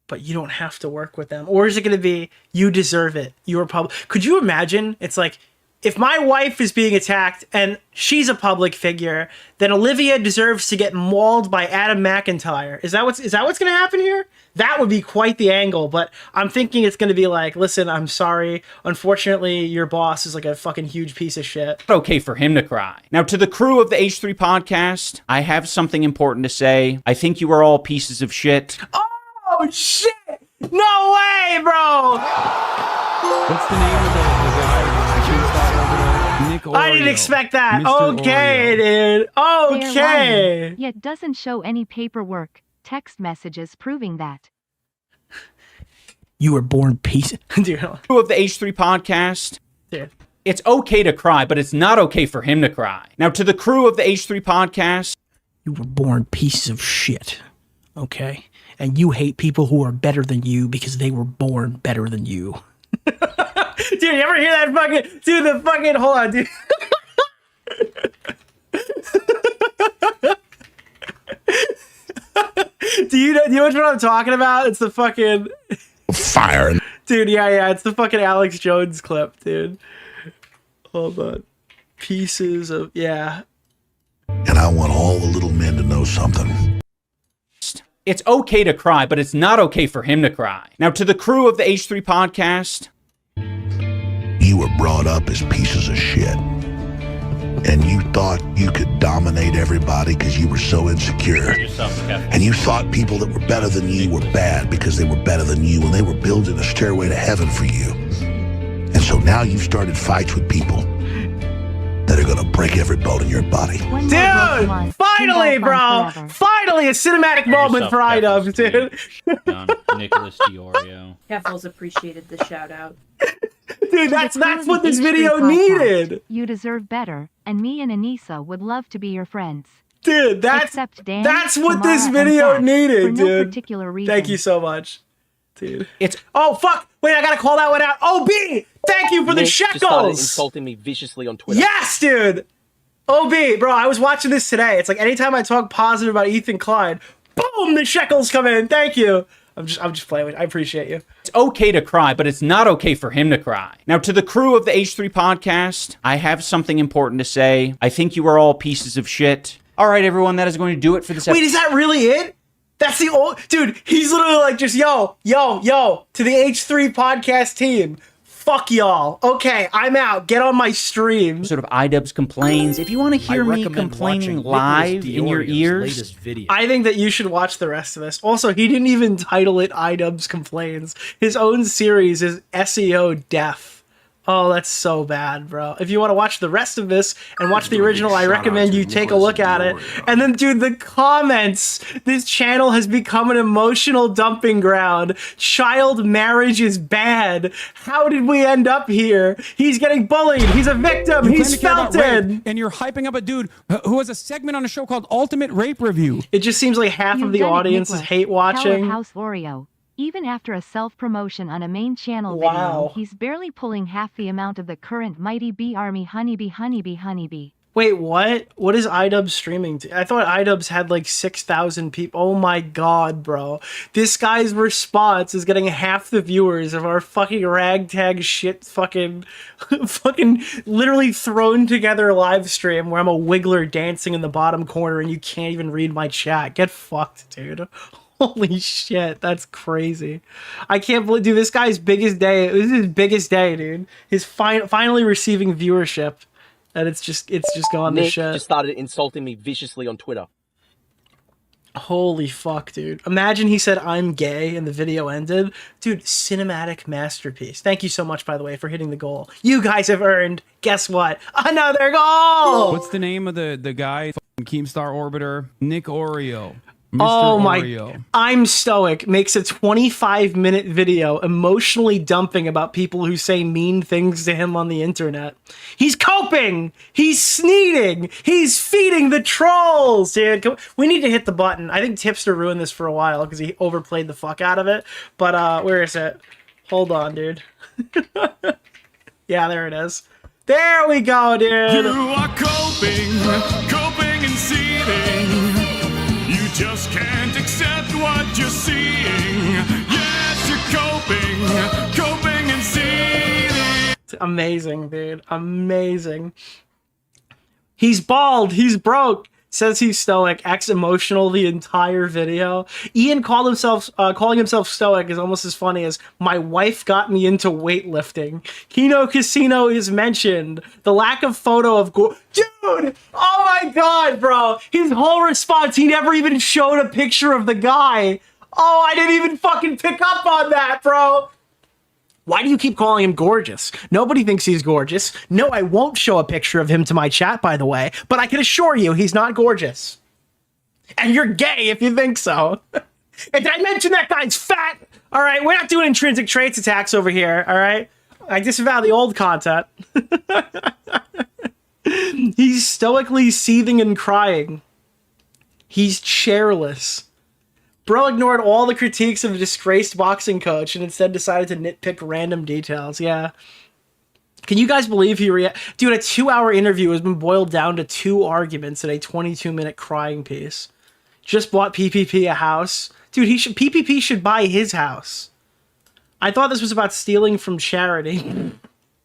but you don't have to work with them. Or is it going to be, you deserve it? You're public. Could you imagine? It's like, if my wife is being attacked and she's a public figure, then Olivia deserves to get mauled by Adam McIntyre. Is that what's going to happen here? That would be quite the angle, but I'm thinking it's going to be like, listen, I'm sorry. Unfortunately, your boss is like a fucking huge piece of shit. Okay for him to cry. Now, to the crew of the H3 podcast, I have something important to say. I think you are all pieces of shit. Oh, shit! No way, bro! What's the name of the guy? Nick Oreo. I didn't expect that. Mr. Okay, dude. Okay. They're lying, yet doesn't show any paperwork, text messages proving that. You were born piece. Dude. Crew of the H3 podcast. Dude. It's okay to cry, but it's not okay for him to cry. Now, to the crew of the H3 podcast. You were born pieces of shit. Okay? And you hate people who are better than you because they were born better than you. Dude, you ever hear that fucking... Dude, the fucking... Hold on, dude. Do you know what I'm talking about? It's the fucking... Fire. Dude, yeah, it's the fucking Alex Jones clip, dude. Hold on. Pieces of... Yeah. And I want all the little men to know something. It's okay to cry, but it's not okay for him to cry. Now, to the crew of the H3 podcast. You were brought up as pieces of shit. And you thought you could dominate everybody because you were so insecure. And you thought people that were better than you were bad because they were better than you, and they were building a stairway to heaven for you. And so now you've started fights with people that are gonna break every bone in your body. Dude! Finally, bro! Finally, a cinematic moment for iDubbbz, dude. Nicholas DeOrio. Keffels appreciated the shout out. Dude, that's what this H3 video podcast, needed. You deserve better, and me and Anissa would love to be your friends. Dude, that's what this video needed, for no dude. particular reason. Thank you so much, dude. Oh fuck! Wait, I gotta call that one out. OB, thank you for the Nick just started shekels. insulting me viciously on Twitter. Yes, dude. OB, bro, I was watching this today. It's like anytime I talk positive about Ethan Klein, boom, the shekels come in. Thank you. I'm just playing with you. I appreciate you. It's okay to cry, but it's not okay for him to cry. Now, to the crew of the H3 podcast, I have something important to say. I think you are all pieces of shit. All right, everyone, that is going to do it for this episode. Wait, is that really it? That's the old dude. He's literally like just yo to the H3 podcast team. Fuck y'all. Okay, I'm out. Get on my stream. Sort of iDubbbz complains. If you want to hear me complaining live in your ears, I think that you should watch the rest of this. Also, he didn't even title it iDubbbz Complains. His own series is SEO Deaf. Oh, that's so bad, bro. If you want to watch the rest of this and watch the original, I recommend you take a look at it. And then, dude, the comments. This channel has become an emotional dumping ground. Child marriage is bad. How did we end up here? He's getting bullied. He's a victim. He's felted. And you're hyping up a dude who has a segment on a show called Ultimate Rape Review. It just seems like half of the audience is hate watching. House Oreo. Even after a self-promotion on a main channel video, he's barely pulling half the amount of the current Mighty Bee Army honeybee. Wait, what? What is iDubbbz streaming to? I thought iDubbbz had like 6,000 people. Oh my god, bro. This guy's response is getting half the viewers of our fucking ragtag shit fucking literally thrown together live stream where I'm a wiggler dancing in the bottom corner and you can't even read my chat. Get fucked, dude. Holy shit, that's crazy. I can't believe, dude, this guy's biggest day. This is his biggest day, dude. He's finally receiving viewership. And it's just gone to shit. Nick just started insulting me viciously on Twitter. Holy fuck, dude. Imagine he said, I'm gay, and the video ended. Dude, cinematic masterpiece. Thank you so much, by the way, for hitting the goal. You guys have earned, guess what? Another goal! What's the name of the guy? Keemstar Orbiter? Nick DeOrio. Oh my, Oreo. I'm Stoic makes a 25-minute video emotionally dumping about people who say mean things to him on the internet. He's coping! He's sneating! He's feeding the trolls, dude! We need to hit the button. I think Tipster ruined this for a while because he overplayed the fuck out of it. But, where is it? Hold on, dude. Yeah, there it is. There we go, dude! You are coping and seething. Just can't accept what you're seeing. Yes, you're coping and seething. It's amazing, dude. Amazing. He's bald. He's broke. Says he's stoic. Acts emotional the entire video. Ian calling himself stoic is almost as funny as my wife got me into weightlifting. Kino Casino is mentioned. The lack of photo of dude! Oh my god, bro! His whole response, he never even showed a picture of the guy. Oh, I didn't even fucking pick up on that, bro! Why do you keep calling him gorgeous? Nobody thinks he's gorgeous. No, I won't show a picture of him to my chat, by the way, but I can assure you he's not gorgeous. And you're gay if you think so. And did I mention that guy's fat? All right, we're not doing intrinsic traits attacks over here, all right? I disavow the old content. He's stoically seething and crying. He's chairless. Bro ignored all the critiques of a disgraced boxing coach and instead decided to nitpick random details. Yeah. Can you guys believe he Dude, a 2-hour interview has been boiled down to 2 arguments in a 22-minute crying piece. Just bought PPP a house. Dude, PPP should buy his house. I thought this was about stealing from charity.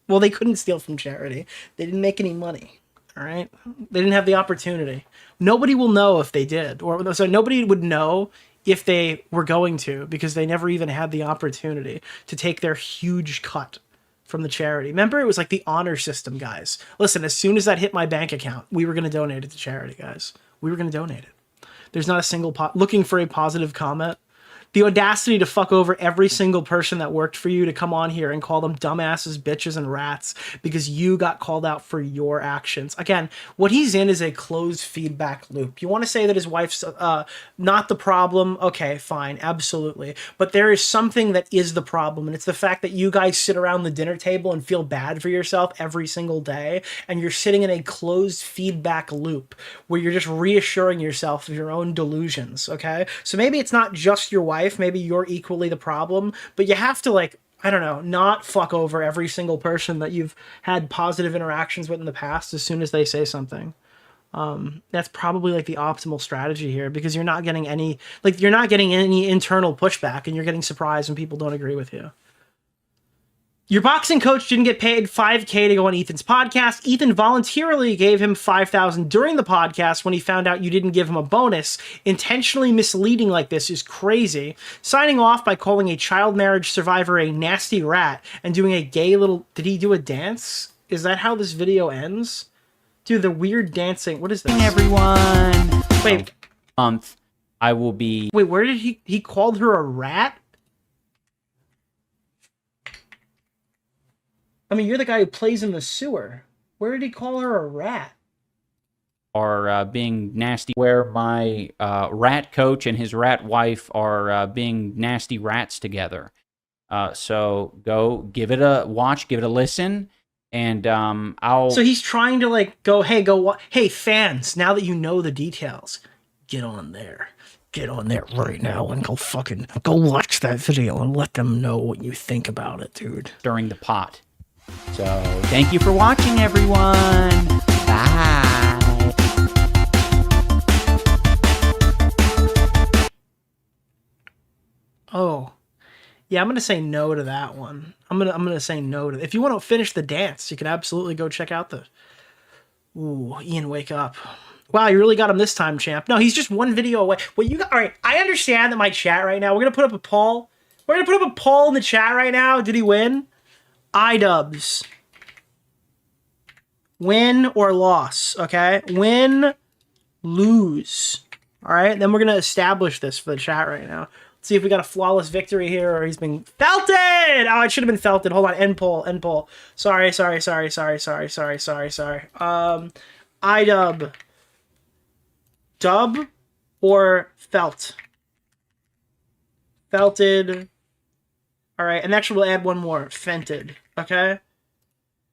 Well, they couldn't steal from charity. They didn't make any money. All right? They didn't have the opportunity. Nobody will know if they did. So nobody would know if they were going to, because they never even had the opportunity to take their huge cut from the charity. Remember, it was like the honor system, guys. Listen, as soon as that hit my bank account, we were going to donate it to charity, guys. We were going to donate it. There's not a single looking for a positive comment. The audacity to fuck over every single person that worked for you to come on here and call them dumbasses, bitches, and rats because you got called out for your actions. Again, what he's in is a closed feedback loop. You want to say that his wife's not the problem? Okay, fine, absolutely. But there is something that is the problem, and it's the fact that you guys sit around the dinner table and feel bad for yourself every single day, and you're sitting in a closed feedback loop where you're just reassuring yourself of your own delusions, okay? So maybe it's not just your wife, maybe you're equally the problem, but you have to, like, I don't know, not fuck over every single person that you've had positive interactions with in the past as soon as they say something. That's probably like the optimal strategy here, because you're not getting any internal pushback, and you're getting surprised when people don't agree with you. Your boxing coach didn't get paid $5K to go on Ethan's podcast. Ethan voluntarily gave him $5,000 during the podcast when he found out you didn't give him a bonus. Intentionally misleading like this is crazy. Signing off by calling a child marriage survivor a nasty rat and doing a gay little... Did he do a dance? Is that how this video ends? Dude, the weird dancing. What is this? Everyone. Wait. Month, I will be... Wait, where did he called her a rat? I mean, you're the guy who plays in the sewer. Where did he call her a rat? Are being nasty, where my rat coach and his rat wife are being nasty rats together. So go give it a watch, give it a listen, and I'll... So he's trying to, like, hey, fans, now that you know the details, get on there. Get on there right now and go watch that video and let them know what you think about it, dude. During the pot. So, thank you for watching, everyone. Bye. Oh. Yeah, I'm going to say no to that one. I'm going to say no to... If you want to finish the dance, you can absolutely go check out the... Ooh, Ian, wake up. Wow, you really got him this time, champ. No, he's just one video away. Well, you got... All right, I understand that my chat right now... We're going to put up a poll. We're going to put up a poll in the chat right now. Did he win? iDubbbz's. Win or loss, okay? Win, lose. All right, then we're going to establish this for the chat right now. Let's see if we got a flawless victory here or he's been felted. Oh, it should have been felted. Hold on, end poll. Sorry. iDubb. Dub or felt? Felted. All right, and actually we'll add one more. Fented, okay?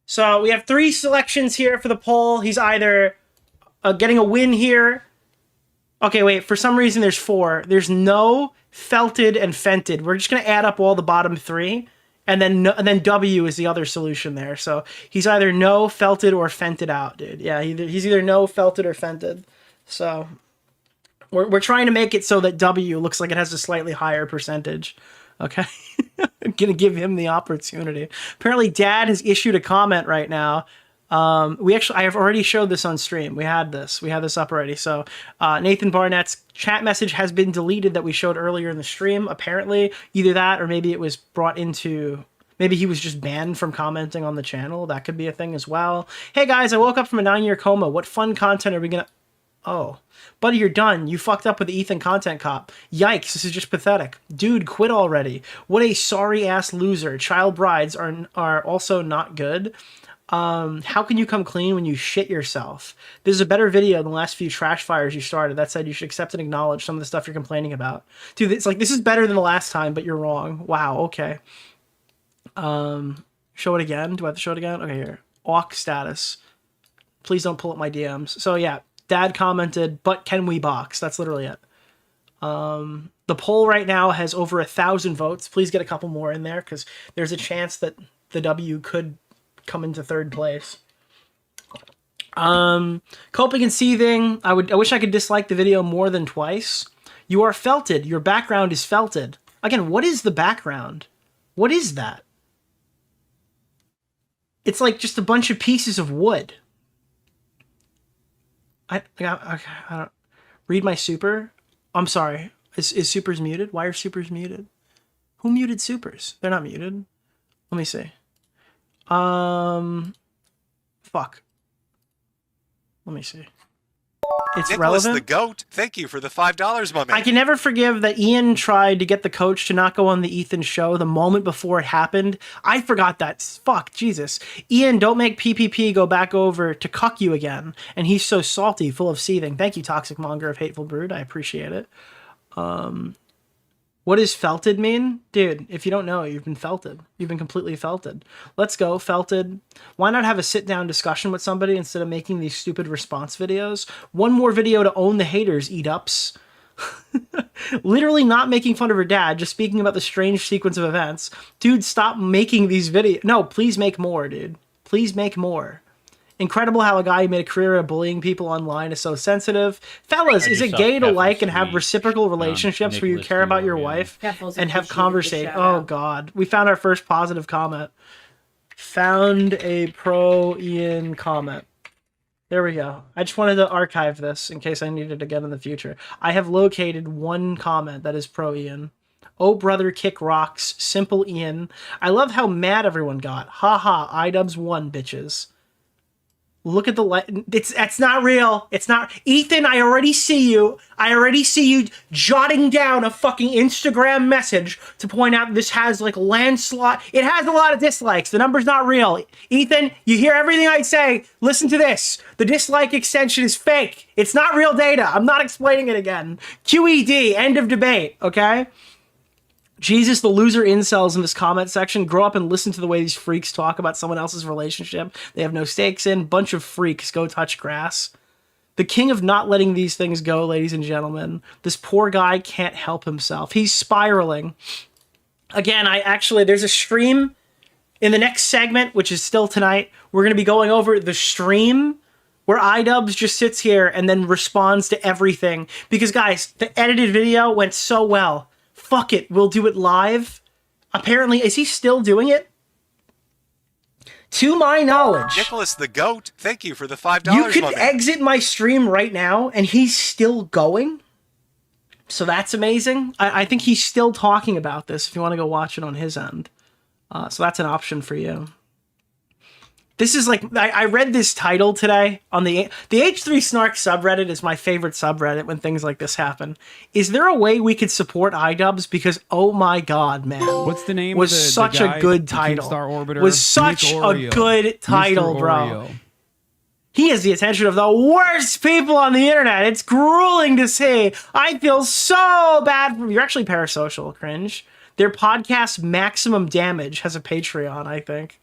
So we have 3 selections here for the poll. He's either getting a win here. Okay, wait, for some reason there's 4. There's no, felted, and fented. We're just going to add up all the bottom 3, and then W is the other solution there. So he's either no, felted, or fented out, dude. Yeah, he's either no, felted, or fented. So we're trying to make it so that W looks like it has a slightly higher percentage. Okay, I'm gonna give him the opportunity. Apparently, Dad has issued a comment right now. I have already showed this on stream. We had this up already. So Nathan Barnett's chat message has been deleted that we showed earlier in the stream. Apparently, either that or maybe it was brought into. Maybe he was just banned from commenting on the channel. That could be a thing as well. Hey guys, I woke up from a 9-year coma. What fun content are we gonna? Oh. Buddy, you're done. You fucked up with the Ethan content cop. Yikes, this is just pathetic. Dude, quit already. What a sorry-ass loser. Child brides are also not good. How can you come clean when you shit yourself? This is a better video than the last few trash fires you started. That said, you should accept and acknowledge some of the stuff you're complaining about. Dude, it's like, this is better than the last time, but you're wrong. Wow, okay. Show it again. Do I have to show it again? Okay, here. Awk status. Please don't pull up my DMs. So, yeah. Dad commented, but can we box? That's literally it. The poll right now has over 1,000 votes. Please get a couple more in there because there's a chance that the W could come into 3rd place. Coping and seething. I wish I could dislike the video more than twice. You are felted. Your background is felted. Again, what is the background? What is that? It's like just a bunch of pieces of wood. I don't read my super. I'm sorry. Is supers muted? Why are supers muted? Who muted supers? They're not muted. Let me see. Fuck. Let me see. it's Nicholas relevant. the GOAT, thank you for the $5, my man. I can never forgive that Ian tried to get the coach to not go on the Ethan show the moment before it happened. I forgot that. Fuck, Jesus. Ian, don't make PPP go back over to cuck you again. And he's so salty, full of seething. Thank you, Toxic Monger of Hateful Brood. I appreciate it. What does felted mean? Dude, if you don't know, you've been felted. You've been completely felted. Let's go, felted. Why not have a sit-down discussion with somebody instead of making these stupid response videos? One more video to own the haters, iDubbbz's. Literally not making fun of her dad, just speaking about the strange sequence of events. Dude, stop making these videos. No, please make more, dude. Please make more. Incredible how a guy who made a career of bullying people online is so sensitive. Fellas, is it gay to like and have reciprocal relationships where you care about your wife and have conversation? Oh, God. We found our first positive comment. Found a pro Ian comment. There we go. I just wanted to archive this in case I need it again in the future. I have located one comment that is pro Ian. Oh, brother, kick rocks. Simple Ian. I love how mad everyone got. Haha, iDubbbz won, bitches. Look at the that's not real. It's not. Ethan, I already see you. I already see you jotting down a fucking Instagram message to point out this has like landslide. It has a lot of dislikes. The number's not real. Ethan, you hear everything I say. Listen to this. The dislike extension is fake. It's not real data. I'm not explaining it again. QED, end of debate, okay? Jesus, the loser incels in this comment section, grow up and listen to the way these freaks talk about someone else's relationship they have no stakes in. Bunch of freaks, go touch grass. The king of not letting these things go, ladies and gentlemen. This poor guy can't help himself. He's spiraling. Again, there's a stream in the next segment, which is still tonight. We're going to be going over the stream where iDubbbz just sits here and then responds to everything. Because, guys, the edited video went so well. Fuck it, we'll do it live. Apparently, is he still doing it? To my knowledge, Nicholas the GOAT, thank you for the $5, you could my man. exit my stream right now and he's still going. So that's amazing. I think he's still talking about this if you want to go watch it on his end. So that's an option for you. This is like, I read this title today on the H3 Snark subreddit is my favorite subreddit when things like this happen. Is there a way we could support iDubbbz? Because, oh my God, man. What's the name was of the such guy, a good the title. Keemstar Orbiter? Was such a good title, Mr. bro. Oreo. He has the attention of the worst people on the internet. It's grueling to see. I feel so bad for you. You're actually parasocial, cringe. Their podcast, Maximum Damage, has a Patreon, I think.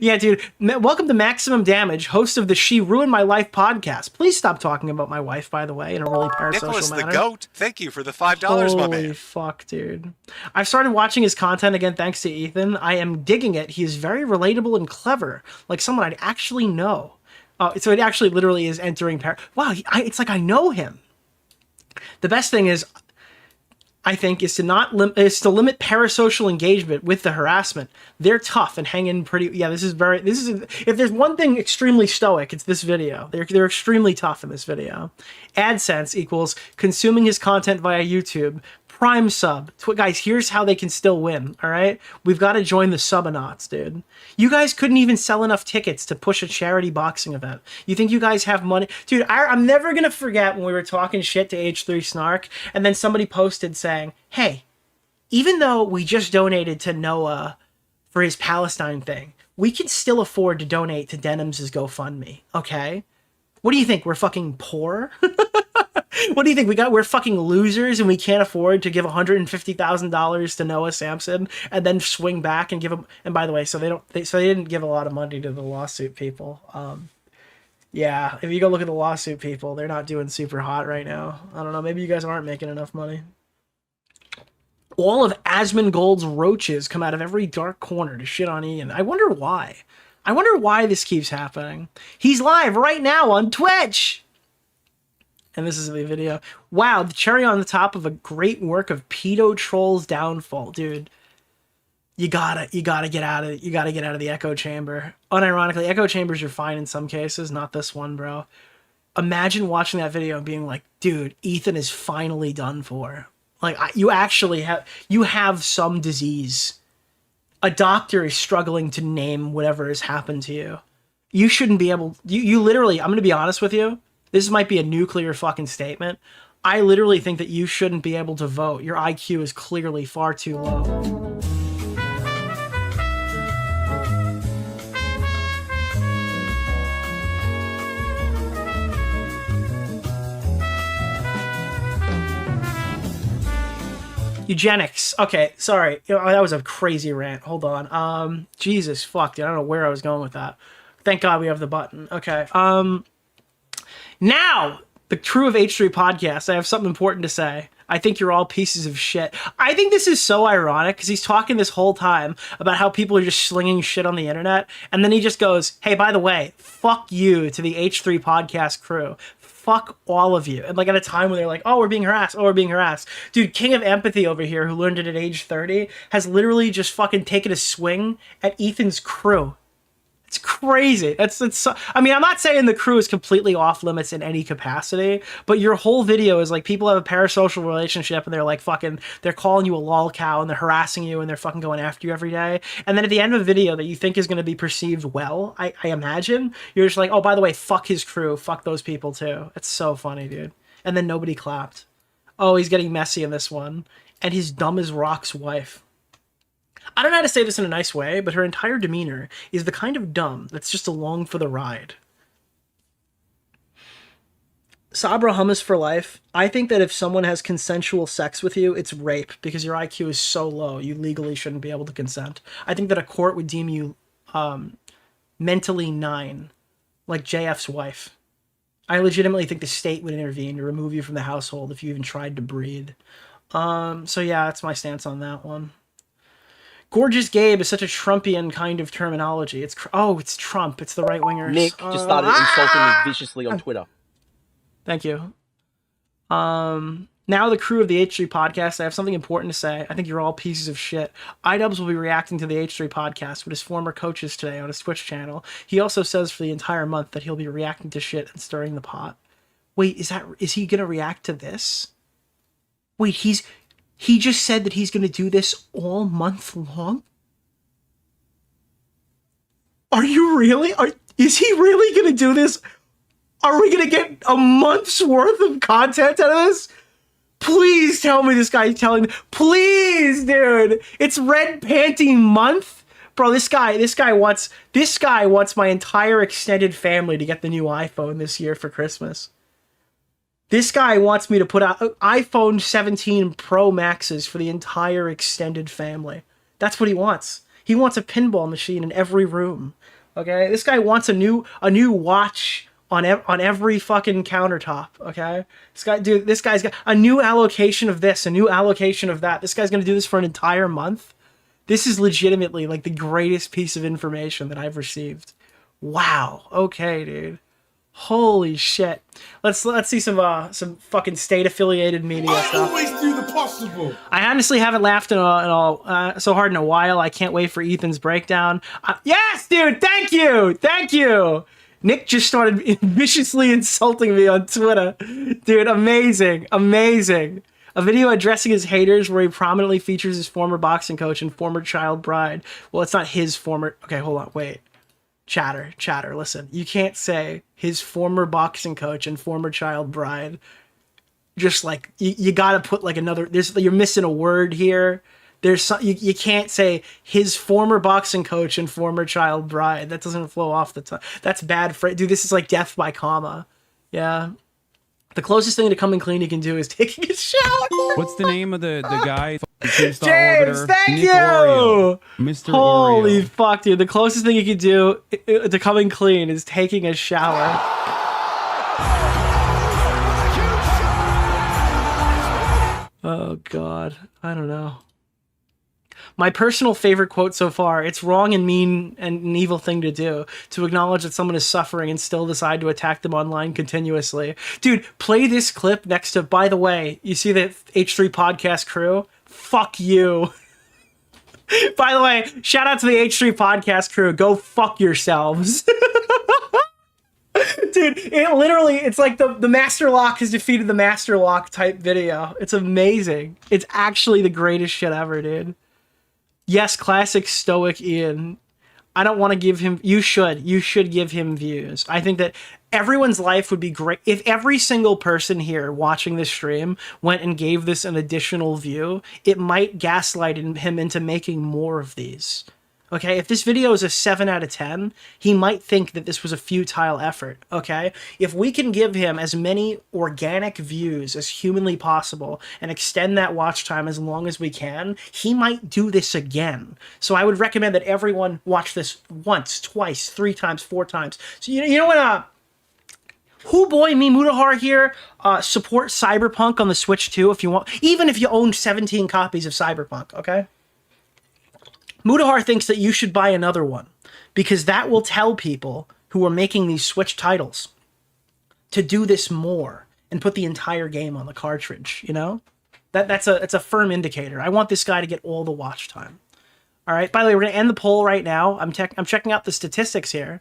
Yeah, dude. Welcome to Maximum Damage, host of the She Ruined My Life podcast. Please stop talking about my wife, by the way, in a really parasocial Nicholas manner. the GOAT, thank you for the $5, my Holy man. fuck, dude. I've started watching his content again thanks to Ethan. I am digging it. He is very relatable and clever, like someone I'd actually know. So it actually literally is entering wow, it's like I know him. The best thing is, I think, is to limit parasocial engagement with the harassment. They're tough and hang in pretty. Yeah, if there's one thing extremely stoic, it's this video. They're extremely tough in this video. AdSense equals consuming his content via YouTube. Prime sub. Guys, here's how they can still win, all right? We've got to join the Subonauts, dude. You guys couldn't even sell enough tickets to push a charity boxing event. You think you guys have money? Dude, I'm never going to forget when we were talking shit to H3 Snark, and then somebody posted saying, hey, even though we just donated to Noah for his Palestine thing, we can still afford to donate to Denim's GoFundMe, okay? What do you think? We're fucking poor? What do you think? We're fucking losers and we can't afford to give $150,000 to Noah Samson and then swing back and give him. And by the way, so they didn't give a lot of money to the lawsuit people. Yeah, if you go look at the lawsuit people, they're not doing super hot right now. I don't know. Maybe you guys aren't making enough money. All of Asmongold's roaches come out of every dark corner to shit on Ian. I wonder why. I wonder why this keeps happening. He's live right now on Twitch. And this is the video. Wow, the cherry on the top of a great work of pedo troll's downfall, dude. You gotta get out of the echo chamber. Unironically, echo chambers are fine in some cases, not this one, bro. Imagine watching that video and being like, dude, Ethan is finally done for. Like, you have some disease. A doctor is struggling to name whatever has happened to you. You shouldn't be able, you literally, I'm gonna be honest with you. This might be a nuclear fucking statement. I literally think that you shouldn't be able to vote. Your IQ is clearly far too low. Eugenics. Okay, sorry. That was a crazy rant. Hold on. Jesus fuck, dude. I don't know where I was going with that. Thank God we have the button. Okay. Now, the crew of H3 Podcast, I have something important to say. I think you're all pieces of shit. I think this is so ironic because he's talking this whole time about how people are just slinging shit on the internet. And then he just goes, hey, by the way, fuck you to the H3 Podcast crew. Fuck all of you. And like at a time when they're like, oh, we're being harassed. Oh, we're being harassed. Dude, King of Empathy over here, who learned it at age 30, has literally just fucking taken a swing at Ethan's crew. It's crazy. I mean, I'm not saying the crew is completely off limits in any capacity, but your whole video is like people have a parasocial relationship and they're like fucking, they're calling you a lol cow and they're harassing you and they're fucking going after you every day. And then at the end of a video that you think is going to be perceived well, I imagine, you're just like, oh, by the way, fuck his crew. Fuck those people too. It's so funny, dude. And then nobody clapped. Oh, he's getting messy in this one. And he's dumb as rock's wife. I don't know how to say this in a nice way, but her entire demeanor is the kind of dumb that's just along for the ride. Sabra hummus for life. I think that if someone has consensual sex with you, it's rape because your IQ is so low, you legally shouldn't be able to consent. I think that a court would deem you mentally 9, like JF's wife. I legitimately think the state would intervene to remove you from the household if you even tried to breed. So yeah, that's my stance on that one. Gorgeous Gabe is such a Trumpian kind of terminology. It's Trump. It's the right wingers. Nick just started insulting me viciously on Twitter. Thank you. Now the crew of the H3 Podcast, I have something important to say. I think you're all pieces of shit. iDubbbz will be reacting to the H3 Podcast with his former coaches today on his Twitch channel. He also says for the entire month that he'll be reacting to shit and stirring the pot. Wait, is he gonna react to this? Wait, he just said that he's going to do this all month long? Are you really? Is he really going to do this? Are we going to get a month's worth of content out of this? Please tell me this guy's telling me. Please, dude. It's Red Panty Month. Bro, this guy wants my entire extended family to get the new iPhone this year for Christmas. This guy wants me to put out iPhone 17 Pro Maxes for the entire extended family. That's what he wants. He wants a pinball machine in every room. Okay? This guy wants a new watch on every fucking countertop. Okay? This guy's got a new allocation of this, a new allocation of that. This guy's gonna do this for an entire month. This is legitimately like the greatest piece of information that I've received. Wow. Okay, dude. Holy shit. Let's see some fucking state affiliated media stuff. Always do the possible. I honestly haven't laughed so hard in a while. I can't wait for Ethan's breakdown. Yes, dude. Thank you. Nick just started viciously insulting me on Twitter. Dude, amazing. A video addressing his haters where he prominently features his former boxing coach and former child bride. Well, it's not his former. Okay, hold on. Wait. Chatter, listen. You can't say his former boxing coach and former child bride. Just like, you gotta put like another, you're missing a word here. You can't say his former boxing coach and former child bride. That doesn't flow off the tongue. That's bad for, dude, this is like death by comma. Yeah. The closest thing to coming clean he can do is taking a shower. What's the name of the guy? James, thank you! DeOrio. Mr. Holy Oreo. fuck, dude. The closest thing you can do to coming clean is taking a shower. Oh, God. I don't know. My personal favorite quote so far, it's wrong and mean and an evil thing to do, to acknowledge that someone is suffering and still decide to attack them online continuously. Dude, play this clip next to, by the way, you see the H3 Podcast crew? Fuck you. By the way, shout out to the H3 Podcast crew. Go fuck yourselves. Dude, it's like the Master Lock has defeated the Master Lock type video. It's amazing. It's actually the greatest shit ever, dude. Yes, classic stoic Ian. I don't want to give him... You should give him views. I think that everyone's life would be great if every single person here watching this stream went and gave this an additional view. It might gaslight him into making more of these. Okay, if this video is a 7 out of 10, he might think that this was a futile effort, okay? If we can give him as many organic views as humanly possible and extend that watch time as long as we can, he might do this again. So I would recommend that everyone watch this once, twice, 3 times, 4 times. So you know what, Who Boy Me Mutahar here, support Cyberpunk on the Switch too if you want, even if you own 17 copies of Cyberpunk, okay? Mutahar thinks that you should buy another one because that will tell people who are making these Switch titles to do this more and put the entire game on the cartridge, you know? That's a firm indicator. I want this guy to get all the watch time. All right, by the way, we're going to end the poll right now. I'm checking out the statistics here.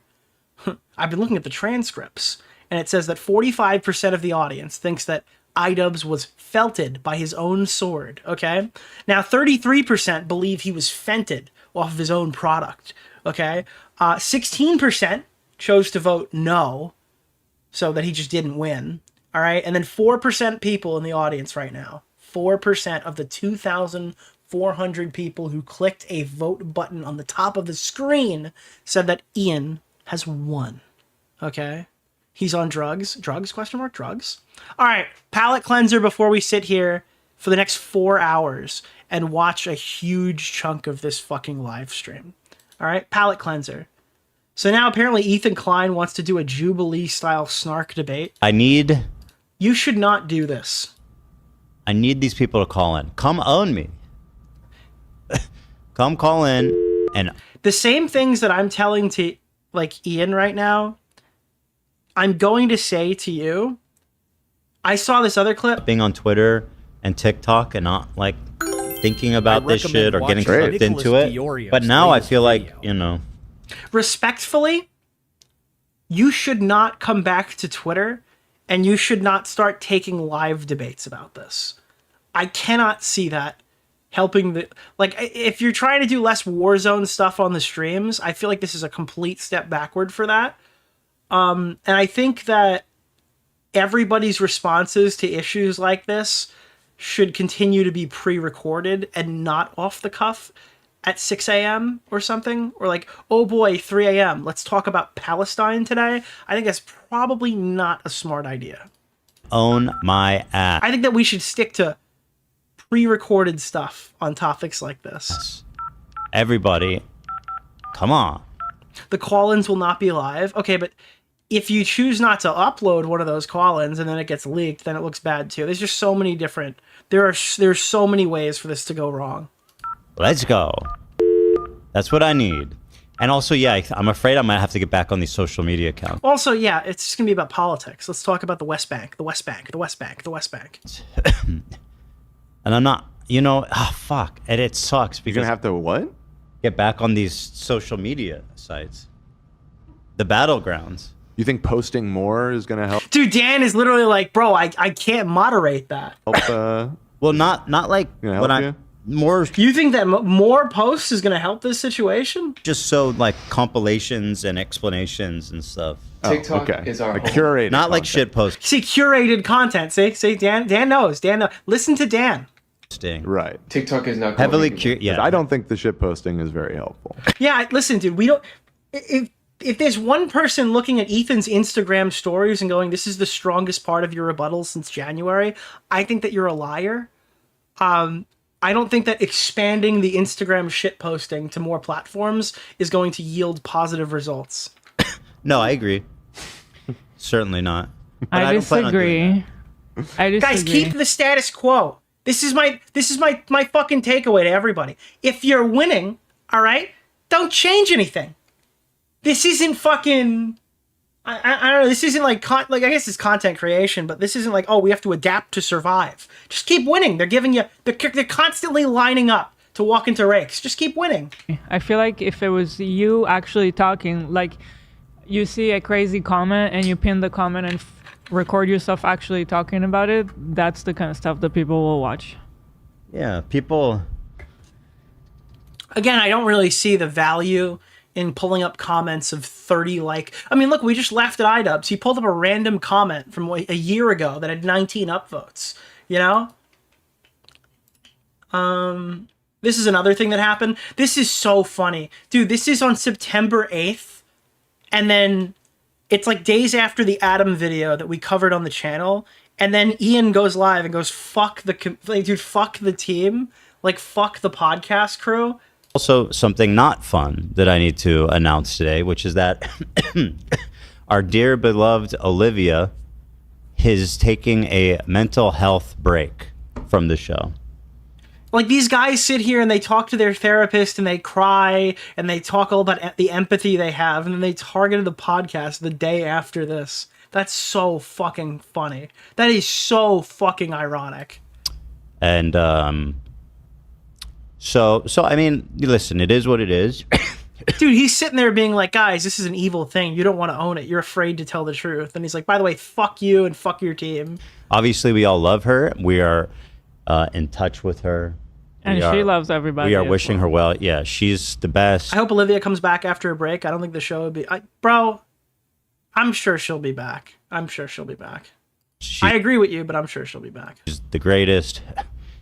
I've been looking at the transcripts, and it says that 45% of the audience thinks that iDubbbz was felted by his own sword, okay? Now, 33% believe he was fented off of his own product, okay? 16% chose to vote no, so that he just didn't win, all right? And then 4% people in the audience right now, 4% of the 2,400 people who clicked a vote button on the top of the screen said that Ian has won, okay? He's on drugs. Drugs? Question mark? Drugs? All right. Palate cleanser before we sit here for the next 4 hours and watch a huge chunk of this fucking live stream. All right. Palate cleanser. So now apparently Ethan Klein wants to do a Jubilee-style snark debate. You should not do this. I need these people to call in. Come own me. Come call in and... The same things that I'm telling to, like, Ian right now, I'm going to say to you, I saw this other clip. Being on Twitter and TikTok and not like thinking about this shit or getting sucked into it. But now I feel like, you know. Respectfully, you should not come back to Twitter and you should not start taking live debates about this. I cannot see that helping the, like, if you're trying to do less Warzone stuff on the streams, I feel like this is a complete step backward for that. And I think that everybody's responses to issues like this should continue to be pre-recorded and not off the cuff at 6 a.m. or something. Or like, oh boy, 3 a.m. Let's talk about Palestine today. I think that's probably not a smart idea. Own my ass. I think that we should stick to pre-recorded stuff on topics like this. Everybody, come on. The call-ins will not be live. Okay, but if you choose not to upload one of those call-ins and then it gets leaked, then it looks bad too. There's just so many different... There's so many ways for this to go wrong. Let's go. That's what I need. And also, yeah, I'm afraid I might have to get back on these social media accounts. Also, yeah, it's just going to be about politics. Let's talk about the West Bank, the West Bank, the West Bank, the West Bank. And I'm not... You know... Oh, fuck. And it sucks because... You're going to have to what? Get back on these social media sites. The battlegrounds. You think posting more is going to help? Dude, Dan is literally like, bro, I can't moderate that. Well, not like what I... More... You think that more posts is going to help this situation? Just so, like, compilations and explanations and stuff. TikTok is our curated Not like shit posts. See, curated content. See, Dan knows. Dan knows. Listen to Dan. Right. TikTok is not heavily yeah. I don't think the shit posting is very helpful. Yeah, listen, dude, we don't... If there's one person looking at Ethan's Instagram stories and going, this is the strongest part of your rebuttal since January, I think that you're a liar. I don't think that expanding the Instagram shit posting to more platforms is going to yield positive results. No, I agree. Certainly not. But I disagree. Guys, keep the status quo. This is my fucking takeaway to everybody. If you're winning, all right, don't change anything. This isn't fucking... I don't know. This isn't like I guess it's content creation, but this isn't like, oh, we have to adapt to survive. Just keep winning. They're giving you... They're constantly lining up to walk into rakes. Just keep winning. I feel like if it was you actually talking, like you see a crazy comment and you pin the comment and record yourself actually talking about it, that's the kind of stuff that people will watch. Yeah, people... Again, I don't really see the value in pulling up comments of 30 I mean, look, we just laughed at iDubbbz. He pulled up a random comment from a year ago that had 19 upvotes, you know? This is another thing that happened. This is so funny. Dude, this is on September 8th. And then it's like days after the Adam video that we covered on the channel. And then Ian goes live and goes, fuck the team. Like, fuck the podcast crew. Also, something not fun that I need to announce today, which is that our dear beloved Olivia is taking a mental health break from the show. Like, these guys sit here and they talk to their therapist and they cry and they talk all about the empathy they have, and then they targeted the podcast the day after this. That's so fucking funny. That is so fucking ironic. And so I mean, listen, it is what it is. Dude, he's sitting there being like, guys, this is an evil thing. You don't want to own it. You're afraid to tell the truth. And he's like, by the way, fuck you and fuck your team. Obviously, we all love her. We are in touch with her. And she loves everybody. We are wishing her well. Yeah, she's the best. I hope Olivia comes back after a break. I don't think the show would be... Bro, I'm sure she'll be back. I'm sure she'll be back. I agree with you, but I'm sure she'll be back. She's the greatest.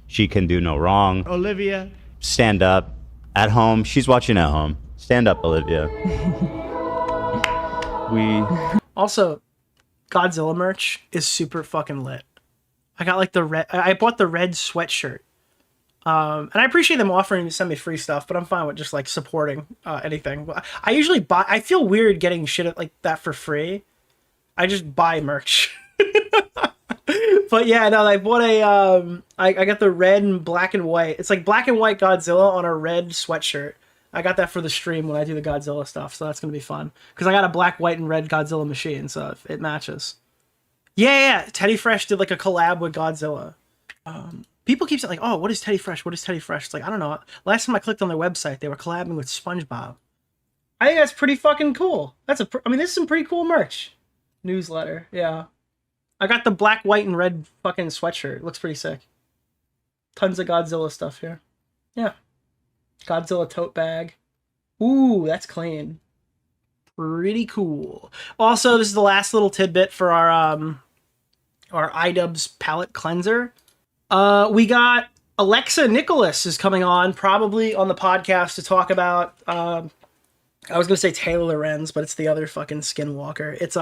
She can do no wrong. Olivia. Stand up. At home. She's watching at home. Stand up, Olivia. Also, Godzilla merch is super fucking lit. I got like the red... I bought the red sweatshirt. And I appreciate them offering to send me free stuff, but I'm fine with just like supporting anything. I usually buy... I feel weird getting shit like that for free. I just buy merch. But yeah, no, I bought a... I got the red and black and white. It's like black and white Godzilla on a red sweatshirt. I got that for the stream when I do the Godzilla stuff, so that's going to be fun. Because I got a black, white, and red Godzilla machine, so it matches. Yeah. Teddy Fresh did like a collab with Godzilla. People keep saying like, oh, what is Teddy Fresh? What is Teddy Fresh? It's like, I don't know. Last time I clicked on their website, they were collabing with SpongeBob. I think that's pretty fucking cool. I mean, this is some pretty cool merch. Newsletter, yeah. I got the black, white, and red fucking sweatshirt. It looks pretty sick. Tons of Godzilla stuff here. Yeah. Godzilla tote bag. Ooh, that's clean. Pretty cool. Also, this is the last little tidbit for our iDubbbz's palette cleanser. We got Alexa Nicholas is coming on, probably on the podcast to talk about, I was going to say Taylor Lorenz, but it's the other fucking skinwalker. It's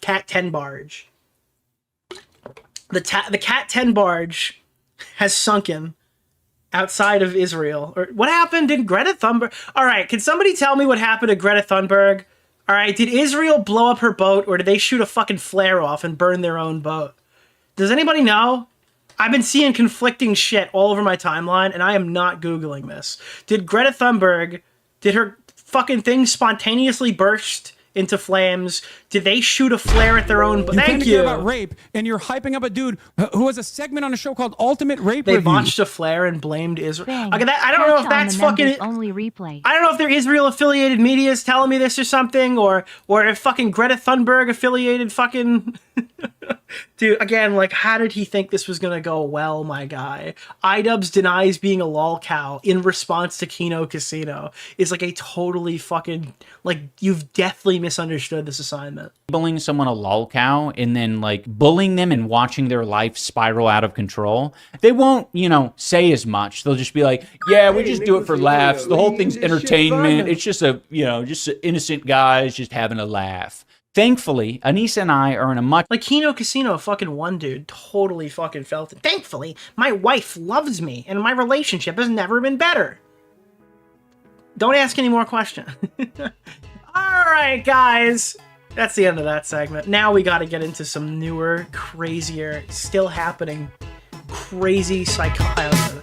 Cat 10 Barge. The Cat 10 Barge has sunken outside of Israel. Or what happened? Did Greta Thunberg... All right, can somebody tell me what happened to Greta Thunberg? All right, did Israel blow up her boat, or did they shoot a fucking flare off and burn their own boat? Does anybody know? I've been seeing conflicting shit all over my timeline, and I am not Googling this. Did Greta Thunberg... Did her fucking thing spontaneously burst into flames? Did they shoot a flare at their own... Thank you. About rape, and you're hyping up a dude who has a segment on a show called Ultimate Rape They Review. launched a flare and blamed Israel. Okay, I don't know if that's fucking... Only replay. I don't know if they're Israel-affiliated media is telling me this or something, or if fucking Greta Thunberg-affiliated fucking... Dude, again, like, how did he think this was gonna go well, my guy? iDubbbz denies being a lol cow in response to Kino Casino is like a totally fucking... Like, you've deathly misunderstood this assignment. Bullying someone a lol cow and then like bullying them and watching their life spiral out of control, they won't, say as much. They'll just be like, yeah, we just do it for laughs. The whole thing's entertainment. It's just just innocent guys just having a laugh. Thankfully, Anissa and I are in a much... Like, Kino Casino fucking one dude totally fucking felt it. Thankfully, my wife loves me, and my relationship has never been better. Don't ask any more questions. Alright, guys. That's the end of that segment. Now we gotta get into some newer, crazier, still happening, crazy psychosis.